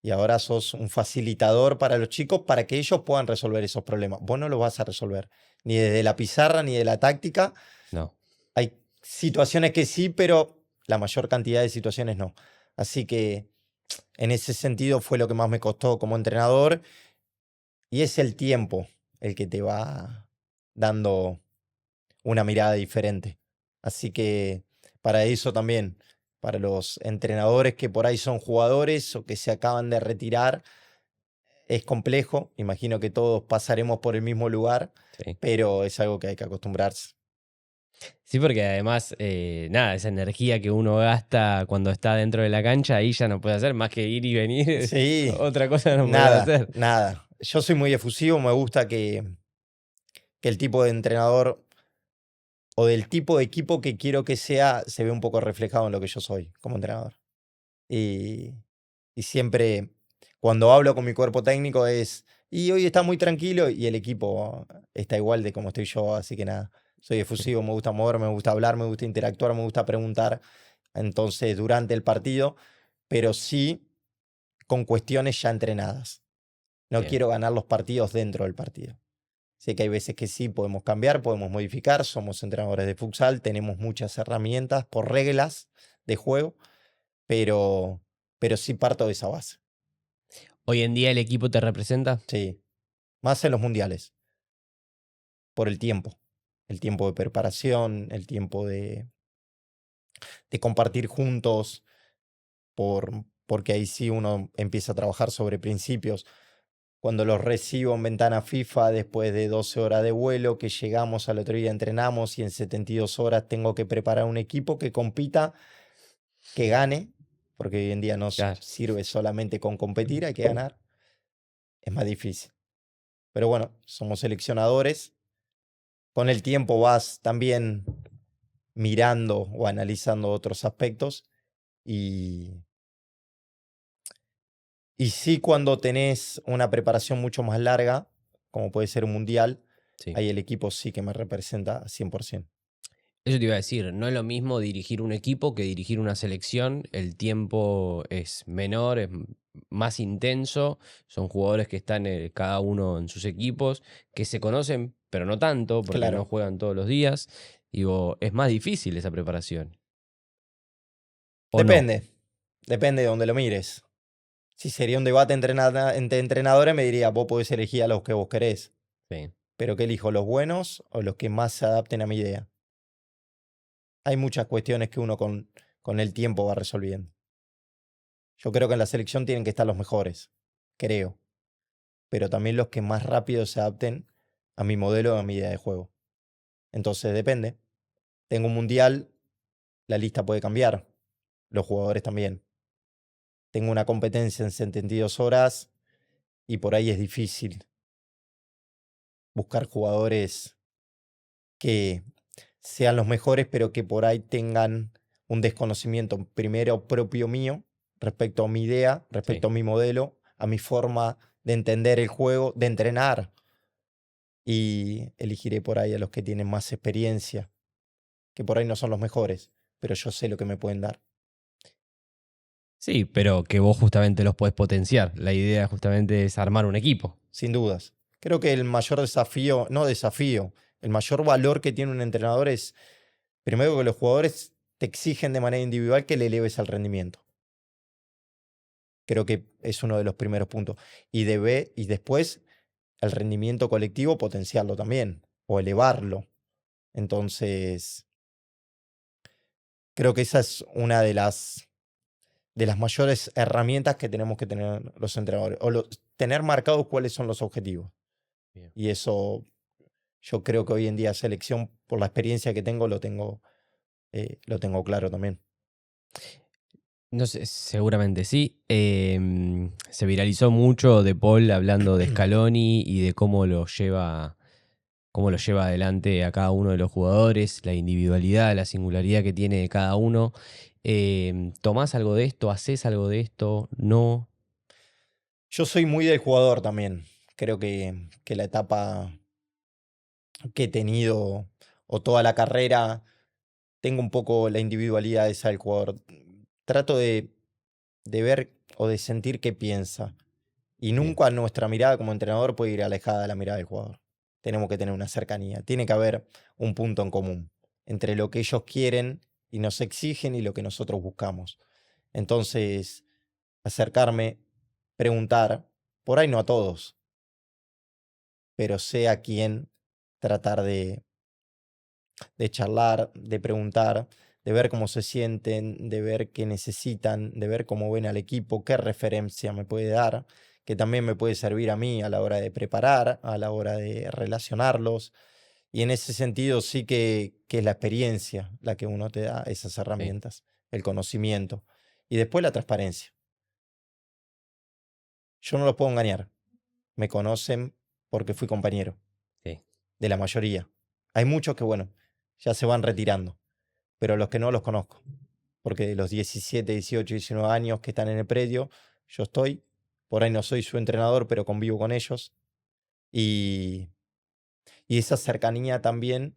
Speaker 1: Y ahora sos un facilitador para los chicos para que ellos puedan resolver esos problemas. Vos no los vas a resolver, ni desde la pizarra ni de la táctica.
Speaker 2: No.
Speaker 1: Hay situaciones que sí, pero la mayor cantidad de situaciones no. Así que en ese sentido fue lo que más me costó como entrenador, y es el tiempo el que te va dando una mirada diferente. Así que para eso también, para los entrenadores que por ahí son jugadores o que se acaban de retirar, es complejo. Imagino que todos pasaremos por el mismo lugar,
Speaker 2: Sí.
Speaker 1: pero es algo que hay que acostumbrarse.
Speaker 2: Sí, porque además, nada, esa energía que uno gasta cuando está dentro de la cancha, ahí ya no puede hacer más que ir y venir.
Speaker 1: Sí,
Speaker 2: Otra cosa no puede
Speaker 1: nada,
Speaker 2: hacer.
Speaker 1: nada. Yo soy muy efusivo, me gusta que el tipo de entrenador o del tipo de equipo que quiero que sea se ve un poco reflejado en lo que yo soy como entrenador. Y, y siempre cuando hablo con mi cuerpo técnico y hoy está muy tranquilo y el equipo está igual de como estoy yo, así que nada, soy efusivo, me gusta moverme, me gusta hablar, me gusta interactuar, me gusta preguntar, entonces durante el partido, pero sí con cuestiones ya entrenadas. No
Speaker 2: Bien.
Speaker 1: quiero ganar los partidos dentro del partido. Sé que hay veces que sí podemos cambiar, podemos modificar, somos entrenadores de futsal, tenemos muchas herramientas por reglas de juego, pero, pero sí parto de esa base.
Speaker 2: Hoy en día el equipo te representa.
Speaker 1: Sí, más en los mundiales, por el tiempo de preparación, el tiempo de compartir juntos, porque ahí sí uno empieza a trabajar sobre principios. Cuando los recibo en ventana FIFA después de 12 horas de vuelo, que llegamos al otro día, entrenamos y en 72 horas tengo que preparar un equipo que compita, que gane, porque hoy en día no
Speaker 2: Claro.
Speaker 1: sirve solamente con competir, hay que ganar, es más difícil. Pero bueno, somos seleccionadores. Con el tiempo vas también mirando o analizando otros aspectos y, y sí, cuando tenés una preparación mucho más larga, como puede ser un mundial,
Speaker 2: Sí.
Speaker 1: ahí el equipo sí que me representa 100%.
Speaker 2: Eso te iba a decir, no es lo mismo dirigir un equipo que dirigir una selección. El tiempo es menor, es más intenso. Son jugadores que están cada uno en sus equipos, que se conocen, pero no tanto, porque no
Speaker 1: Claro,
Speaker 2: juegan todos los días. Digo, es más difícil esa preparación. ¿O no?
Speaker 1: depende. Depende de donde lo mires. Si sería un debate entre entrenadores, me diría, vos podés elegir a los que vos querés.
Speaker 2: Sí.
Speaker 1: Pero ¿qué elijo? ¿Los buenos o los que más se adapten a mi idea? Hay muchas cuestiones que uno con el tiempo va resolviendo. Yo creo que en la selección tienen que estar los mejores, creo. Pero también los que más rápido se adapten a mi modelo, a mi idea de juego. Entonces depende. Tengo un mundial, la lista puede cambiar, los jugadores también. Tengo una competencia en 72 horas y por ahí es difícil buscar jugadores que sean los mejores, pero que por ahí tengan un desconocimiento primero propio mío respecto a mi idea, respecto
Speaker 2: Sí.
Speaker 1: a mi modelo, a mi forma de entender el juego, de entrenar. Y elegiré por ahí a los que tienen más experiencia, que por ahí no son los mejores, pero yo sé lo que me pueden dar.
Speaker 2: Sí, pero que vos justamente los podés potenciar. La idea justamente es armar un equipo.
Speaker 1: Sin dudas. Creo que el mayor desafío, no desafío, el mayor valor que tiene un entrenador es, primero que los jugadores te exigen de manera individual que le eleves el rendimiento. Creo que es uno de los primeros puntos. Y después el rendimiento colectivo potenciarlo también, o elevarlo. Entonces, creo que esa es una de las mayores herramientas que tenemos que tener los entrenadores, o tener marcados cuáles son los objetivos.
Speaker 2: Bien.
Speaker 1: Y eso yo creo que hoy en día selección, por la experiencia que tengo, lo tengo claro también.
Speaker 2: No sé, seguramente sí. Se viralizó mucho De Paul hablando de Scaloni y de cómo lo lleva adelante a cada uno de los jugadores, la individualidad, la singularidad que tiene de cada uno. ¿Tomás algo de esto? ¿Hacés algo de esto? ¿No?
Speaker 1: Yo soy muy del jugador también. Creo que la etapa que he tenido o toda la carrera, tengo un poco la individualidad esa del jugador. Trato de ver o de sentir qué piensa. Y
Speaker 2: Bien,
Speaker 1: nunca nuestra mirada como entrenador puede ir alejada de la mirada del jugador. Tenemos que tener una cercanía. Tiene que haber un punto en común entre lo que ellos quieren y nos exigen y lo que nosotros buscamos. Entonces, acercarme, preguntar, por ahí no a todos, pero sé a quién tratar de charlar, de preguntar, de ver cómo se sienten, de ver qué necesitan, de ver cómo ven al equipo, qué referencia me puede dar, que también me puede servir a mí a la hora de preparar, a la hora de relacionarlos. Y en ese sentido sí que es la experiencia la que uno te da esas
Speaker 2: sí,
Speaker 1: herramientas, el conocimiento. Y después la transparencia. Yo no los puedo engañar. Me conocen porque fui compañero
Speaker 2: sí.
Speaker 1: de la mayoría. Hay muchos que, bueno, ya se van retirando, pero los que no los conozco. Porque de los 17, 18, 19 años que están en el predio, yo estoy. Por ahí no soy su entrenador, pero convivo con ellos. Y, y esa cercanía también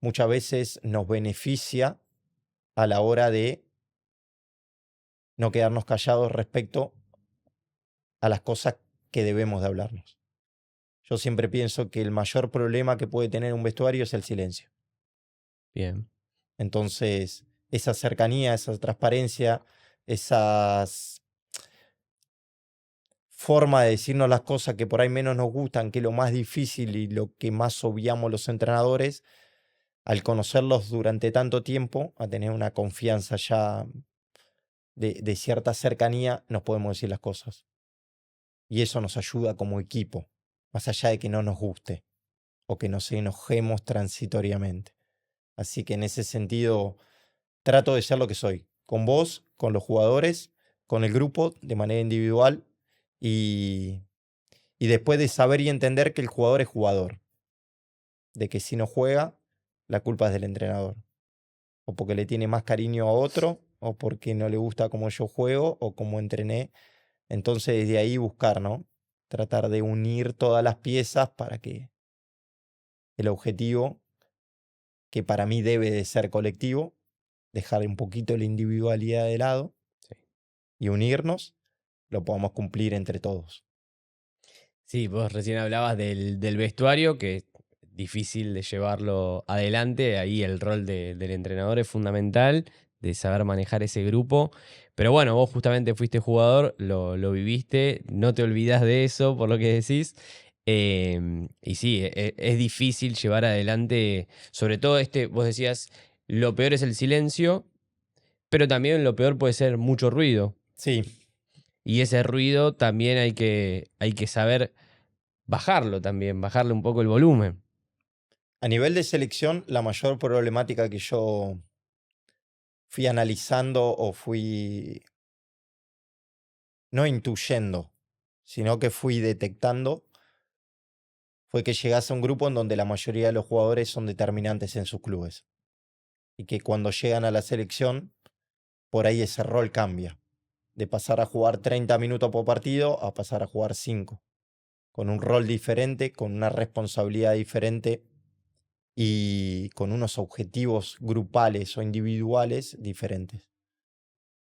Speaker 1: muchas veces nos beneficia a la hora de no quedarnos callados respecto a las cosas que debemos de hablarnos. Yo siempre pienso que el mayor problema que puede tener un vestuario es el silencio.
Speaker 2: Bien.
Speaker 1: Entonces, esa cercanía, esa transparencia, esas forma de decirnos las cosas que por ahí menos nos gustan, que es lo más difícil y lo que más obviamos los entrenadores, al conocerlos durante tanto tiempo, a tener una confianza ya de cierta cercanía, nos podemos decir las cosas. Y eso nos ayuda como equipo, más allá de que no nos guste o que nos enojemos transitoriamente. Así que en ese sentido, trato de ser lo que soy, con vos, con los jugadores, con el grupo, de manera individual y, y después de saber y entender que el jugador es jugador, de que si no juega, la culpa es del entrenador, o porque le tiene más cariño a otro, o porque no le gusta cómo yo juego o cómo entrené. Entonces desde ahí buscar, ¿no? Tratar de unir todas las piezas para que el objetivo, que para mí debe de ser colectivo, dejar un poquito la individualidad de lado
Speaker 2: Sí.
Speaker 1: y unirnos, lo podamos cumplir entre todos.
Speaker 2: Sí, vos recién hablabas del vestuario, que es difícil de llevarlo adelante. Ahí el rol del entrenador es fundamental, de saber manejar ese grupo. Pero bueno, vos justamente fuiste jugador, lo viviste, no te olvidás de eso por lo que decís. Y sí, es difícil llevar adelante, sobre todo vos decías, lo peor es el silencio, pero también lo peor puede ser mucho ruido.
Speaker 1: Sí,
Speaker 2: Y ese ruido también hay que saber bajarlo también, bajarle un poco el volumen.
Speaker 1: a nivel de selección, la mayor problemática que yo fui analizando o fui no intuyendo, sino que fui detectando, fue que llegase a un grupo en donde la mayoría de los jugadores son determinantes en sus clubes. Y que cuando llegan a la selección, por ahí ese rol cambia. De pasar a jugar 30 minutos por partido a pasar a jugar 5. Con un rol diferente, con una responsabilidad diferente y con unos objetivos grupales o individuales diferentes.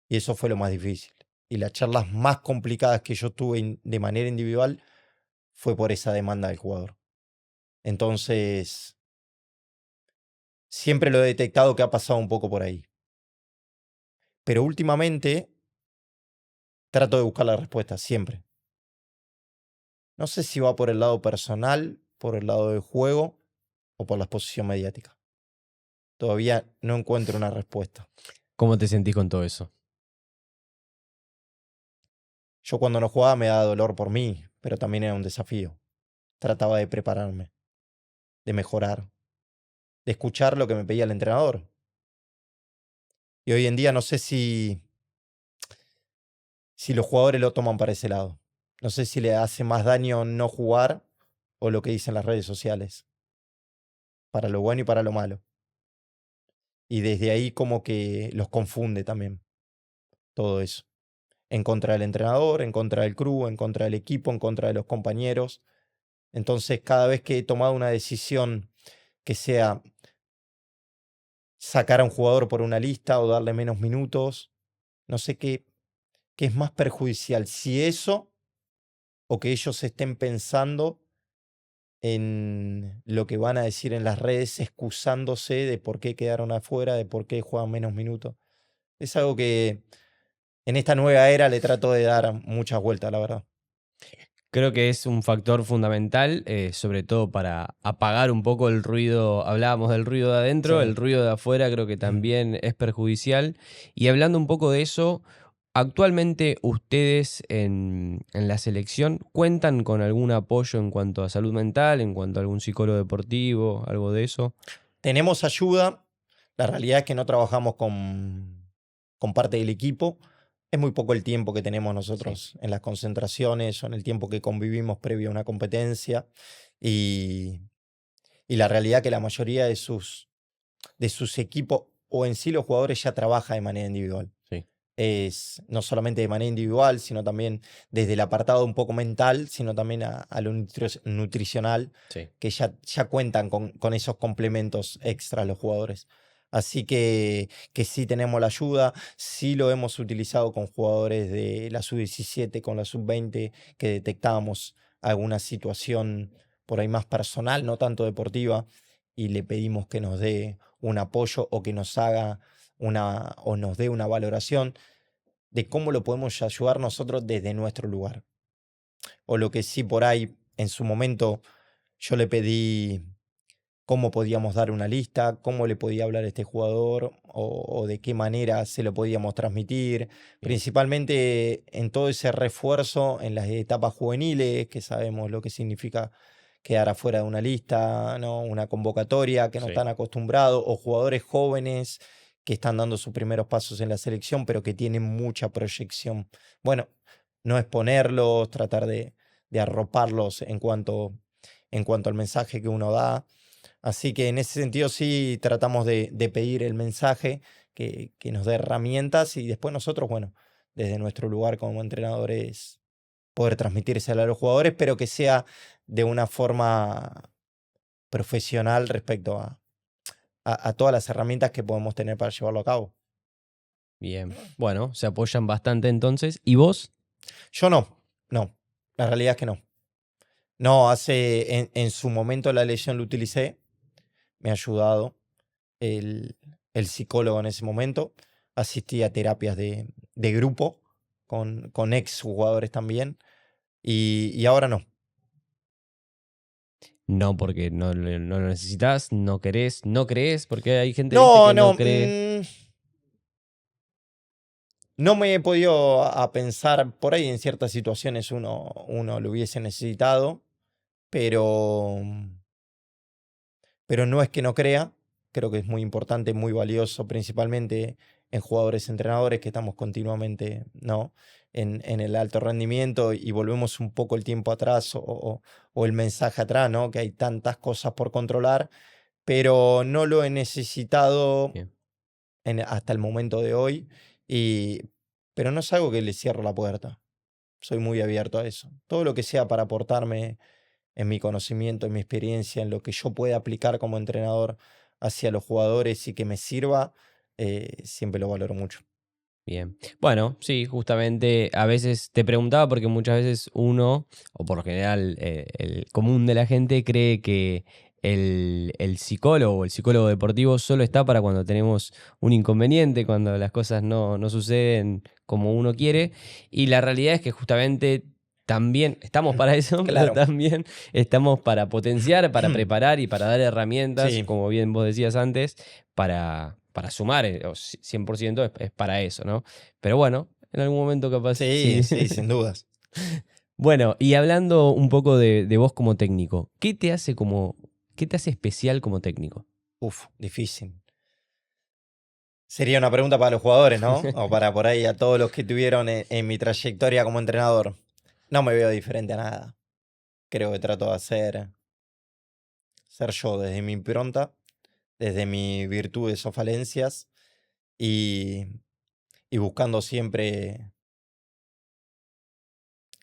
Speaker 1: Y eso fue lo más difícil. Y las charlas más complicadas que yo tuve de manera individual fue por esa demanda del jugador. Entonces, siempre lo he detectado que ha pasado un poco por ahí. Pero últimamente trato de buscar la respuesta, siempre. No sé si va por el lado personal, por el lado del juego o por la exposición mediática. Todavía no encuentro una respuesta.
Speaker 2: ¿Cómo te sentís con todo eso?
Speaker 1: Yo cuando no jugaba me daba dolor por mí, pero también era un desafío. Trataba de prepararme, de mejorar, de escuchar lo que me pedía el entrenador. Y hoy en día no sé si los jugadores lo toman para ese lado. No sé si le hace más daño no jugar o lo que dicen las redes sociales. Para lo bueno y para lo malo. Y desde ahí como que los confunde también todo eso. En contra del entrenador, en contra del crew, en contra del equipo, en contra de los compañeros. Entonces, cada vez que he tomado una decisión que sea sacar a un jugador por una lista o darle menos minutos, no sé qué es más perjudicial, si eso o que ellos estén pensando en lo que van a decir en las redes, excusándose de por qué quedaron afuera, de por qué juegan menos minutos. Es algo que en esta nueva era le trato de dar muchas vueltas, la verdad.
Speaker 2: Creo que es un factor fundamental, sobre todo para apagar un poco el ruido. Hablábamos del ruido de adentro,
Speaker 1: Sí.
Speaker 2: el ruido de afuera creo que también es perjudicial. Y hablando un poco de eso, actualmente ustedes en la selección cuentan con algún apoyo en cuanto a salud mental, en cuanto a algún psicólogo deportivo, algo de eso.
Speaker 1: Tenemos ayuda, la realidad es que no trabajamos con parte del equipo. Es muy poco el tiempo que tenemos
Speaker 2: Sí,
Speaker 1: nosotros en las concentraciones o en el tiempo que convivimos previo a una competencia. Y, y la realidad que la mayoría de sus equipos o en sí los jugadores ya trabaja de manera individual.
Speaker 2: sí.
Speaker 1: Es no solamente de manera individual, sino también desde el apartado un poco mental, sino también a lo nutricional,
Speaker 2: Sí.
Speaker 1: que ya cuentan con esos complementos extra los jugadores. Así que sí tenemos la ayuda, sí lo hemos utilizado con jugadores de la sub-17, con la sub-20, que detectábamos alguna situación por ahí más personal, no tanto deportiva, y le pedimos que nos dé un apoyo o que nos haga o nos dé una valoración de cómo lo podemos ayudar nosotros desde nuestro lugar. O lo que sí por ahí en su momento yo le pedí cómo podíamos dar una lista, cómo le podía hablar a este jugador o de qué manera se lo podíamos transmitir,
Speaker 2: Bien.
Speaker 1: principalmente en todo ese refuerzo en las etapas juveniles, que sabemos lo que significa quedar afuera de una lista, ¿no? Una convocatoria, que no
Speaker 2: Sí.
Speaker 1: están acostumbrados, o jugadores jóvenes que están dando sus primeros pasos en la selección, pero que tienen mucha proyección. Bueno, no exponerlos, tratar de arroparlos en cuanto al mensaje que uno da. Así que en ese sentido sí tratamos de pedir el mensaje que nos dé herramientas y después nosotros, bueno, desde nuestro lugar como entrenadores, poder transmitírselo a los jugadores, pero que sea de una forma profesional respecto a todas las herramientas que podemos tener para llevarlo a cabo.
Speaker 2: Bien. Bueno, se apoyan bastante entonces. ¿Y vos?
Speaker 1: Yo no, la realidad es que no. No, en su momento la lesión lo utilicé, me ha ayudado el psicólogo en ese momento. asistí a terapias de grupo con ex jugadores también, y ahora no.
Speaker 2: No porque no lo necesitas, no querés, no crees, porque hay gente, viste,
Speaker 1: No,
Speaker 2: que
Speaker 1: no,
Speaker 2: no cree.
Speaker 1: no me he podido a pensar, por ahí en ciertas situaciones uno lo hubiese necesitado, pero, pero no es que no crea, creo que es muy importante, muy valioso, principalmente en jugadores entrenadores que estamos continuamente, ¿no? En el alto rendimiento y volvemos un poco el tiempo atrás o el mensaje atrás, ¿no? Que hay tantas cosas por controlar, pero no lo he necesitado
Speaker 2: Bien,
Speaker 1: hasta el momento de hoy, y, pero no es algo que le cierro la puerta. Soy muy abierto a eso. Todo lo que sea para aportarme en mi conocimiento, en mi experiencia, en lo que yo pueda aplicar como entrenador hacia los jugadores y que me sirva, siempre lo valoro mucho.
Speaker 2: bien. Bueno, sí, justamente a veces te preguntaba porque muchas veces uno, o por lo general el común de la gente, cree que el psicólogo o el psicólogo deportivo solo está para cuando tenemos un inconveniente, cuando las cosas no suceden como uno quiere. Y la realidad es que justamente también estamos para eso, pero
Speaker 1: Claro.
Speaker 2: también estamos para potenciar, para preparar y para dar herramientas,
Speaker 1: Sí,
Speaker 2: como bien vos decías antes, para sumar, 100% es para eso, ¿no? Pero bueno, en algún momento capaz,
Speaker 1: sí,
Speaker 2: sí.
Speaker 1: sí, sin dudas.
Speaker 2: Bueno, y hablando un poco de vos como técnico, qué te hace especial como técnico?
Speaker 1: Uf, difícil. Sería una pregunta para los jugadores, ¿no? O para por ahí a todos los que tuvieron en mi trayectoria como entrenador. No me veo diferente a nada. Creo que trato de ser yo desde mi impronta, desde mis virtudes o falencias y, y buscando siempre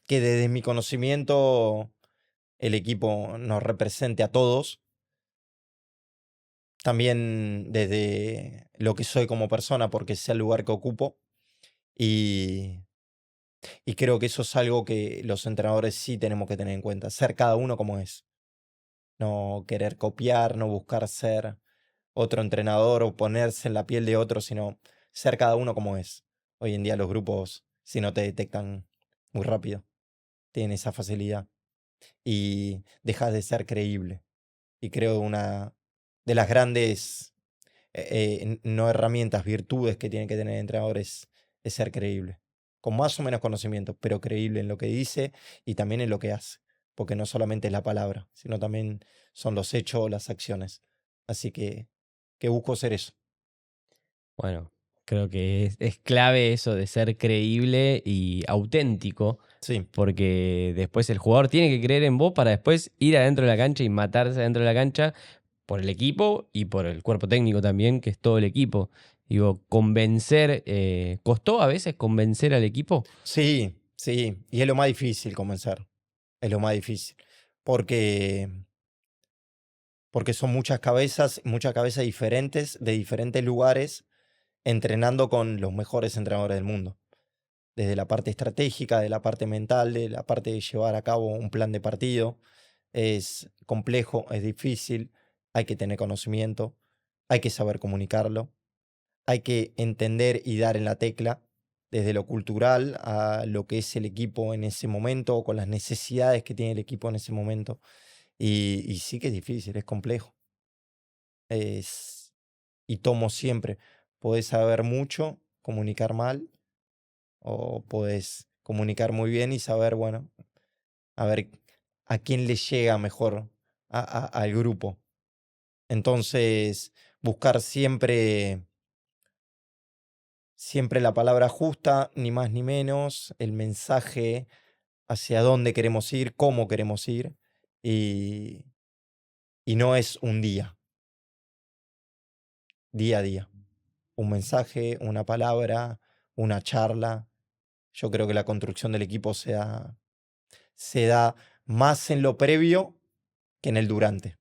Speaker 1: que desde mi conocimiento el equipo nos represente a todos. También desde lo que soy como persona, porque sea el lugar que ocupo. Y, y creo que eso es algo que los entrenadores sí tenemos que tener en cuenta, ser cada uno como es. No querer copiar, no buscar ser otro entrenador o ponerse en la piel de otro, sino ser cada uno como es. Hoy en día los grupos, si no te detectan muy rápido, tienen esa facilidad y dejas de ser creíble. Y creo una de las grandes, no herramientas, virtudes que tienen que tener entrenadores es ser creíble. Con más o menos conocimiento, pero creíble en lo que dice y también en lo que hace. Porque no solamente es la palabra, sino también son los hechos o las acciones. Así que busco ser eso.
Speaker 2: Bueno, creo que es clave eso de ser creíble y auténtico,
Speaker 1: Sí,
Speaker 2: porque después el jugador tiene que creer en vos para después ir adentro de la cancha y matarse adentro de la cancha por el equipo y por el cuerpo técnico también, que es todo el equipo. Digo, convencer, ¿costó a veces convencer al equipo?
Speaker 1: sí, sí. Y es lo más difícil comenzar. Es lo más difícil. Porque, porque son muchas cabezas diferentes, de diferentes lugares, entrenando con los mejores entrenadores del mundo. Desde la parte estratégica, de la parte mental, de la parte de llevar a cabo un plan de partido. Es complejo, es difícil, hay que tener conocimiento, hay que saber comunicarlo, hay que entender y dar en la tecla desde lo cultural a lo que es el equipo en ese momento, o con las necesidades que tiene el equipo en ese momento. Y sí que es difícil, es complejo. Es, y tomo siempre, podés saber mucho, comunicar mal, o podés comunicar muy bien y saber, bueno, a ver a quién le llega mejor al grupo. Entonces, buscar siempre la palabra justa, ni más ni menos, el mensaje hacia dónde queremos ir, cómo queremos ir, y, y no es un día a día. Un mensaje, una palabra, una charla. Yo creo que la construcción del equipo se da más en lo previo que en el durante.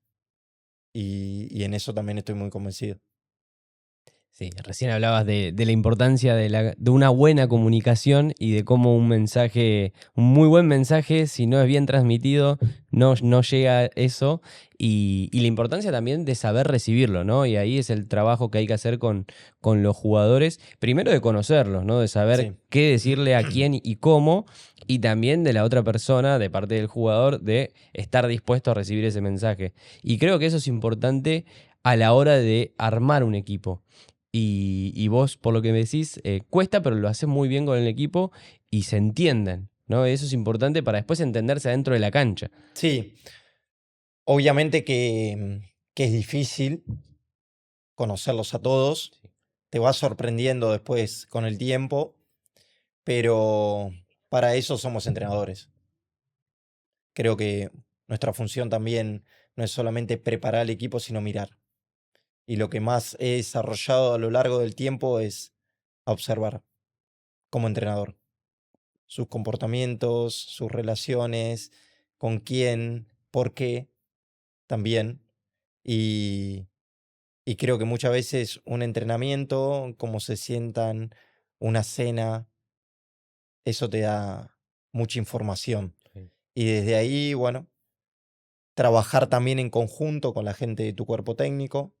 Speaker 1: Y en eso también estoy muy convencido.
Speaker 2: Sí, recién hablabas de la importancia de una buena comunicación y de cómo un mensaje, un muy buen mensaje, si no es bien transmitido, no llega eso. Y la importancia también de saber recibirlo, ¿no? Y ahí es el trabajo que hay que hacer con los jugadores. Primero de conocerlos, ¿no? De saber
Speaker 1: Sí.
Speaker 2: qué decirle a quién y cómo. Y también de la otra persona, de parte del jugador, de estar dispuesto a recibir ese mensaje. Y creo que eso es importante a la hora de armar un equipo. Y vos, por lo que me decís, cuesta, pero lo haces muy bien con el equipo y se entienden, ¿no? Eso es importante para después entenderse adentro de la cancha.
Speaker 1: Sí, obviamente que es difícil conocerlos a todos,
Speaker 2: Sí.
Speaker 1: te vas sorprendiendo después con el tiempo, pero para eso somos entrenadores. Creo que nuestra función también no es solamente preparar al equipo, sino mirar. Y lo que más he desarrollado a lo largo del tiempo es observar como entrenador sus comportamientos, sus relaciones, con quién, por qué también. Y, y creo que muchas veces un entrenamiento, cómo se sientan, una cena, eso te da mucha información.
Speaker 2: Sí.
Speaker 1: Y desde ahí, bueno, trabajar también en conjunto con la gente de tu cuerpo técnico,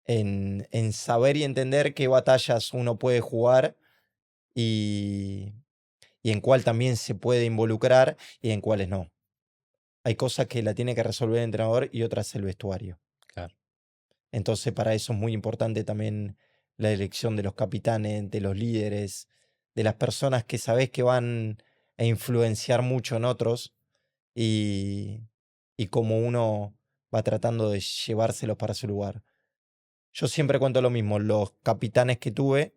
Speaker 1: en saber y entender qué batallas uno puede jugar y, y en cuál también se puede involucrar y en cuáles no. Hay cosas que la tiene que resolver el entrenador y otras el vestuario.
Speaker 2: Claro.
Speaker 1: Entonces, para eso es muy importante también la elección de los capitanes, de los líderes, de las personas que sabes que van a influenciar mucho en otros y, y cómo uno va tratando de llevárselos para su lugar. Yo siempre cuento lo mismo, los capitanes que tuve,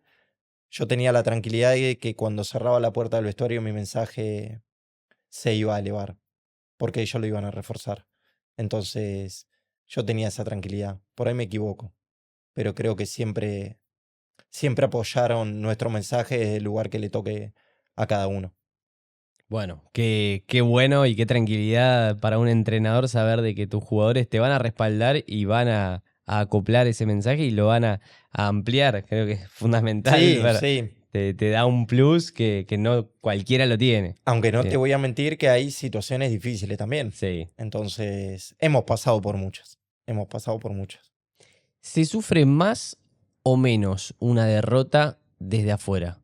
Speaker 1: yo tenía la tranquilidad de que cuando cerraba la puerta del vestuario mi mensaje se iba a elevar, porque ellos lo iban a reforzar. Entonces, yo tenía esa tranquilidad. Por ahí me equivoco, pero creo que siempre apoyaron nuestro mensaje desde el lugar que le toque a cada uno.
Speaker 2: Bueno, qué bueno y qué tranquilidad para un entrenador saber de que tus jugadores te van a respaldar y van a acoplar ese mensaje y lo van a ampliar. Creo que es fundamental.
Speaker 1: Sí, sí.
Speaker 2: Te da un plus que no cualquiera lo tiene.
Speaker 1: Aunque no te
Speaker 2: Bien,
Speaker 1: voy a mentir que hay situaciones difíciles también.
Speaker 2: sí.
Speaker 1: Entonces, hemos pasado por muchas. Hemos pasado por muchas.
Speaker 2: ¿Se sufre más o menos una derrota desde afuera?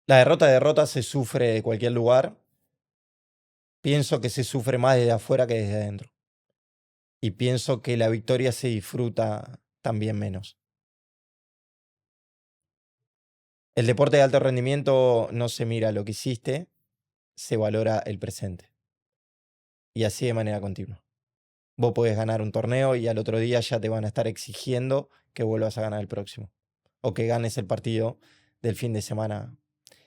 Speaker 1: La derrota se sufre de cualquier lugar. Pienso que se sufre más desde afuera que desde adentro. Y pienso que la victoria se disfruta también menos. El deporte de alto rendimiento no se mira lo que hiciste, se valora el presente. Y así de manera continua. Vos podés ganar un torneo y al otro día ya te van a estar exigiendo que vuelvas a ganar el próximo. O que ganes el partido del fin de semana.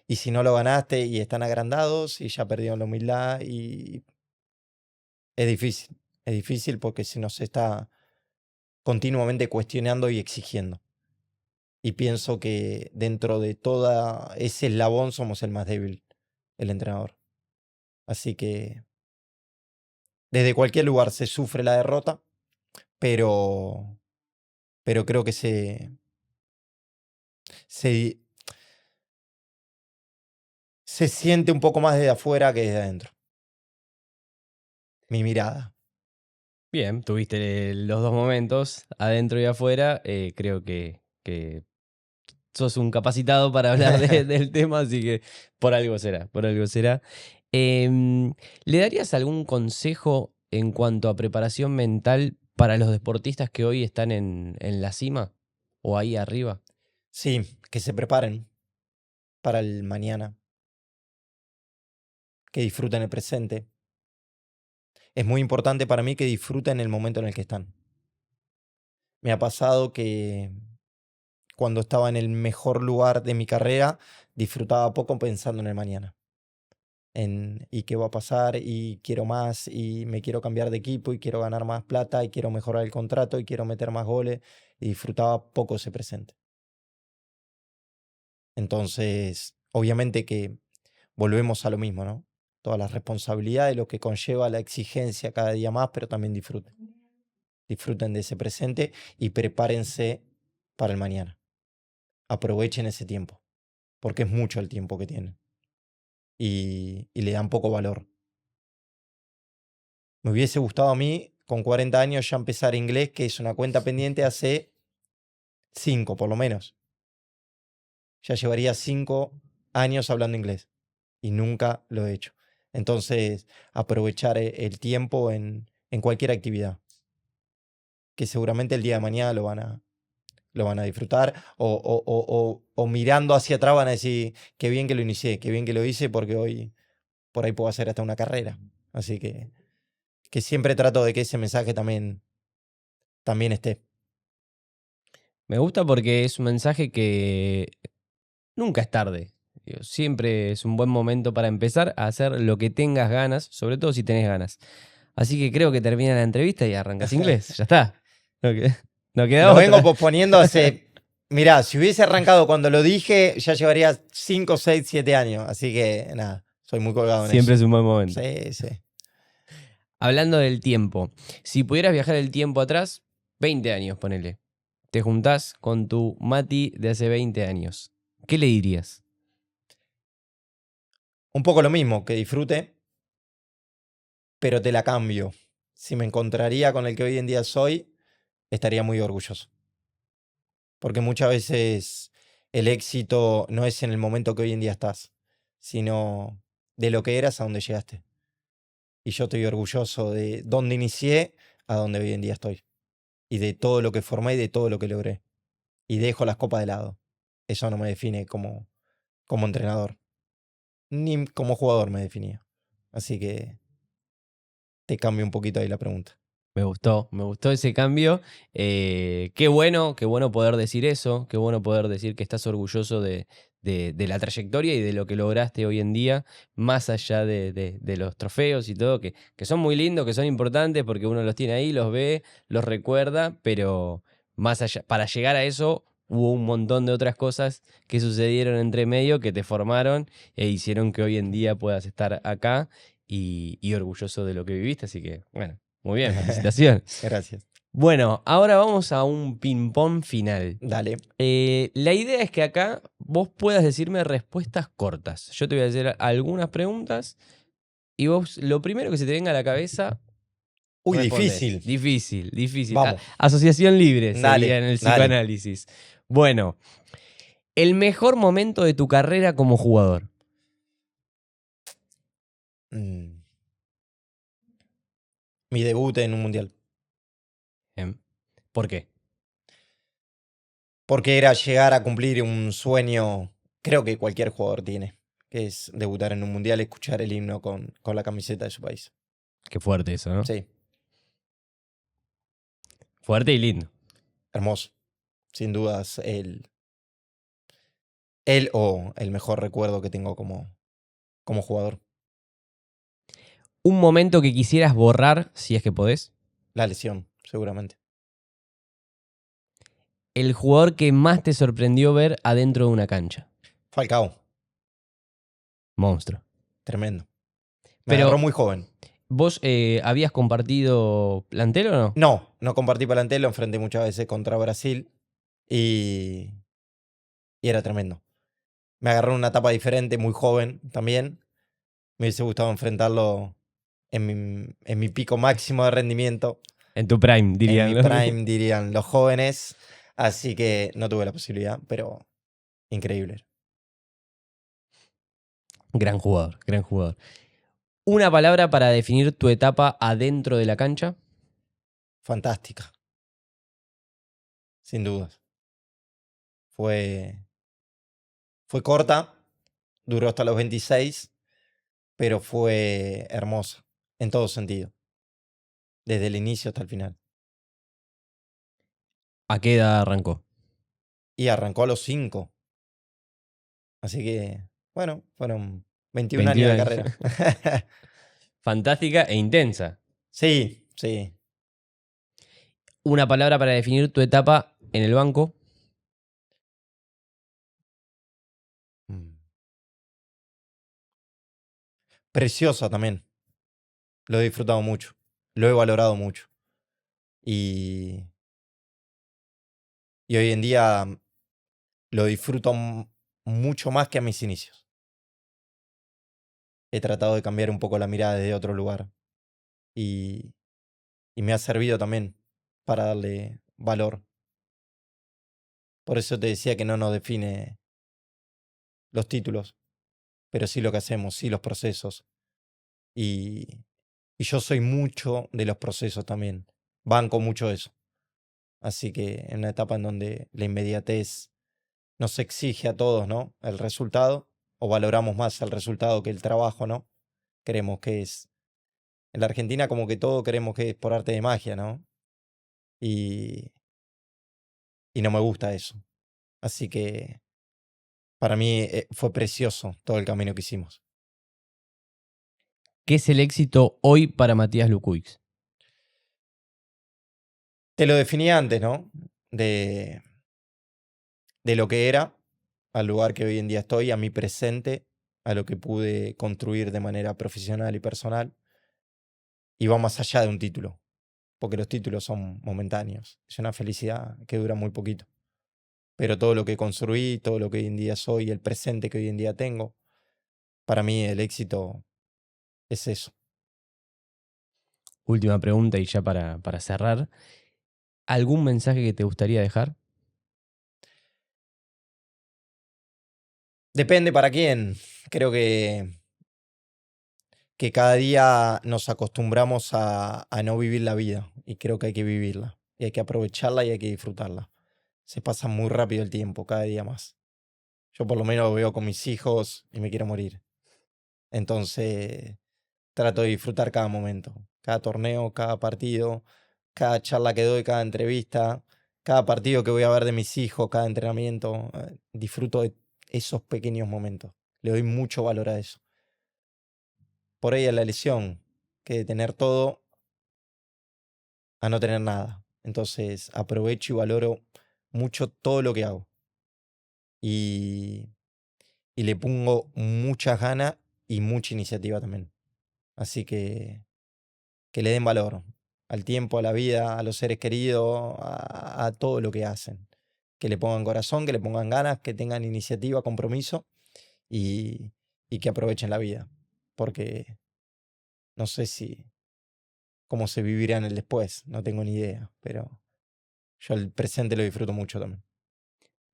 Speaker 1: Y si no lo ganaste y están agrandados y ya perdieron la humildad y es difícil. Es difícil porque se nos está continuamente cuestionando y exigiendo. Y pienso que dentro de toda ese eslabón somos el más débil, el entrenador. Así que desde cualquier lugar se sufre la derrota, pero, pero creo que se, se siente un poco más desde afuera que desde adentro. Mi mirada.
Speaker 2: Bien, tuviste los dos momentos, adentro y afuera. Creo que sos un capacitado para hablar del tema, así que por algo será, por algo será. ¿Le darías algún consejo en cuanto a preparación mental para los deportistas que hoy están en la cima o ahí arriba?
Speaker 1: Sí, que se preparen para el mañana, que disfruten el presente. Es muy importante para mí que disfruten el momento en el que están. Me ha pasado que cuando estaba en el mejor lugar de mi carrera, disfrutaba poco pensando en el mañana. En y qué va a pasar, y quiero más, y me quiero cambiar de equipo, y quiero ganar más plata, y quiero mejorar el contrato, y quiero meter más goles, y disfrutaba poco ese presente. Entonces, obviamente que volvemos a lo mismo, ¿no? Todas las responsabilidades, lo que conlleva la exigencia cada día más, pero también disfrute. Disfruten de ese presente y prepárense para el mañana. Aprovechen ese tiempo, porque es mucho el tiempo que tienen y le dan poco valor. Me hubiese gustado a mí, con 40 años, ya empezar inglés, que es una cuenta pendiente hace 5 por lo menos. Ya llevaría 5 años hablando inglés y nunca lo he hecho. Entonces, aprovechar el tiempo en cualquier actividad, que seguramente el día de mañana lo van a disfrutar o mirando hacia atrás van a decir, qué bien que lo inicié, qué bien que lo hice porque hoy por ahí puedo hacer hasta una carrera. Así que siempre trato de que ese mensaje también esté.
Speaker 2: Me gusta porque es un mensaje que nunca es tarde. Digo, siempre es un buen momento para empezar a hacer lo que tengas ganas, sobre todo si tenés ganas. Así que creo que termina la entrevista y arrancas inglés. Ya está. No, no queda
Speaker 1: Lo vengo
Speaker 2: otra.
Speaker 1: posponiendo hace. Mirá, si hubiese arrancado cuando lo dije, ya llevaría 5, 6, 7 años. Así que nada, soy muy colgado en eso.
Speaker 2: Siempre es un buen momento.
Speaker 1: Sí, sí.
Speaker 2: Hablando del tiempo, si pudieras viajar el tiempo atrás, 20 años, ponele. Te juntás con tu Mati de hace 20 años. ¿Qué le dirías?
Speaker 1: Un poco lo mismo, que disfrute, pero te la cambio. Si me encontraría con el que hoy en día soy, estaría muy orgulloso. Porque muchas veces el éxito no es en el momento que hoy en día estás, sino de lo que eras a donde llegaste. Y yo estoy orgulloso de dónde inicié a donde hoy en día estoy. Y de todo lo que formé y de todo lo que logré. Y dejo las copas de lado. Eso no me define como entrenador. Ni como jugador me definía. Así que te cambio un poquito ahí la pregunta.
Speaker 2: Me gustó ese cambio. Qué bueno poder decir eso, qué bueno poder decir que estás orgulloso de la trayectoria y de lo que lograste hoy en día, más allá de los trofeos y todo, que son muy lindos, que son importantes porque uno los tiene ahí, los ve, los recuerda, pero más allá, para llegar a eso hubo un montón de otras cosas que sucedieron entre medio que te formaron e hicieron que hoy en día puedas estar acá y orgulloso de lo que viviste, así que bueno. Muy bien, felicitaciones.
Speaker 1: Gracias.
Speaker 2: Bueno, ahora vamos a un ping-pong final.
Speaker 1: Dale.
Speaker 2: La idea es que acá vos puedas decirme respuestas cortas. Yo te voy a hacer algunas preguntas y vos lo primero que se te venga a la cabeza
Speaker 1: Uy,
Speaker 2: respondés.
Speaker 1: difícil.
Speaker 2: Difícil, difícil.
Speaker 1: Vamos.
Speaker 2: Asociación libre sería
Speaker 1: Dale,
Speaker 2: en el
Speaker 1: dale.
Speaker 2: psicoanálisis. Bueno, el mejor momento de tu carrera como jugador.
Speaker 1: Mm, Mi debut en un mundial.
Speaker 2: Em, ¿Por qué?
Speaker 1: Porque era llegar a cumplir un sueño, creo que cualquier jugador tiene, que es debutar en un mundial y escuchar el himno con la camiseta de su país.
Speaker 2: Qué fuerte eso, ¿no?
Speaker 1: Sí,
Speaker 2: Fuerte y lindo.
Speaker 1: hermoso. Sin dudas, él o el mejor recuerdo que tengo como jugador.
Speaker 2: Un momento que quisieras borrar, si es que podés.
Speaker 1: La lesión, seguramente.
Speaker 2: El jugador que más te sorprendió ver adentro de una cancha.
Speaker 1: Falcao,
Speaker 2: Monstruo.
Speaker 1: tremendo. Me agarró
Speaker 2: Pero,
Speaker 1: muy joven.
Speaker 2: ¿vos habías compartido plantel o no?
Speaker 1: No compartí plantel, lo enfrenté muchas veces contra Brasil y, y era tremendo. Me agarró en una etapa diferente, muy joven también. Me hubiese gustado enfrentarlo en mi pico máximo de rendimiento,
Speaker 2: En tu prime,
Speaker 1: en
Speaker 2: dirían.
Speaker 1: mi prime, dirían los jóvenes. Así que no tuve la posibilidad, pero increíble.
Speaker 2: Gran jugador, gran jugador. Una palabra para definir tu etapa adentro de la cancha.
Speaker 1: Fantástica, sin dudas. Fue, fue corta, duró hasta los 26, pero fue hermosa en todo sentido, desde el inicio hasta el final.
Speaker 2: ¿A qué edad arrancó?
Speaker 1: Y arrancó a los 5, así que, bueno, fueron 21 años
Speaker 2: 21
Speaker 1: de
Speaker 2: años.
Speaker 1: carrera.
Speaker 2: Fantástica e intensa.
Speaker 1: Sí, sí.
Speaker 2: Una palabra para definir tu etapa en el banco.
Speaker 1: Mm. Preciosa también. Lo he disfrutado mucho. Lo he valorado mucho. Y, y hoy en día lo disfruto mucho más que a mis inicios. He tratado de cambiar un poco la mirada desde otro lugar y, y me ha servido también para darle valor. Por eso te decía que no nos define los títulos, pero sí lo que hacemos, sí los procesos. Y, y yo soy mucho de los procesos también. Banco mucho eso. Así que en una etapa en donde la inmediatez nos exige a todos, ¿no? El resultado, o valoramos más el resultado que el trabajo, ¿no? Queremos que es. En la Argentina, como que todo queremos que es por arte de magia, ¿no? Y, y no me gusta eso. Así que para mí fue precioso todo el camino que hicimos.
Speaker 2: ¿Qué es el éxito hoy para Matías Lukuix?
Speaker 1: Te lo definí antes, ¿no? De lo que era al lugar que hoy en día estoy, a mi presente, a lo que pude construir de manera profesional y personal. Y va más allá de un título, porque los títulos son momentáneos. Es una felicidad que dura muy poquito. Pero todo lo que construí, todo lo que hoy en día soy, el presente que hoy en día tengo, para mí el éxito es eso.
Speaker 2: Última pregunta y ya para cerrar. ¿Algún mensaje que te gustaría dejar?
Speaker 1: Depende para quién. Creo que cada día nos acostumbramos a no vivir la vida y creo que hay que vivirla y hay que aprovecharla y hay que disfrutarla. Se pasa muy rápido el tiempo, cada día más. Yo por lo menos lo veo con mis hijos y me quiero morir. Entonces trato de disfrutar cada momento, cada torneo, cada partido, cada charla que doy, cada entrevista, cada partido que voy a ver de mis hijos, cada entrenamiento. Disfruto de esos pequeños momentos. Le doy mucho valor a eso. Por ahí es la lesión, que de tener todo a no tener nada. Entonces aprovecho y valoro mucho todo lo que hago. Y, y le pongo muchas ganas y mucha iniciativa también. Así que le den valor al tiempo, a la vida, a los seres queridos, a todo lo que hacen. Que le pongan corazón, que le pongan ganas, que tengan iniciativa, compromiso y, y que aprovechen la vida. Porque no sé si cómo se vivirá en el después, no tengo ni idea, pero yo el presente lo disfruto mucho también.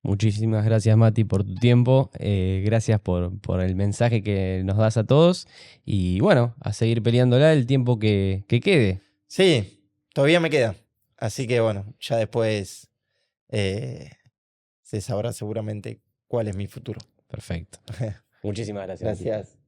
Speaker 2: Muchísimas gracias, Mati, por tu tiempo. Gracias por el mensaje que nos das a todos. Y bueno, a seguir peleándola el tiempo que quede.
Speaker 1: Sí, todavía me queda. Así que bueno, ya después se sabrá seguramente cuál es mi futuro.
Speaker 2: Perfecto. Muchísimas gracias. Mati.
Speaker 1: Gracias.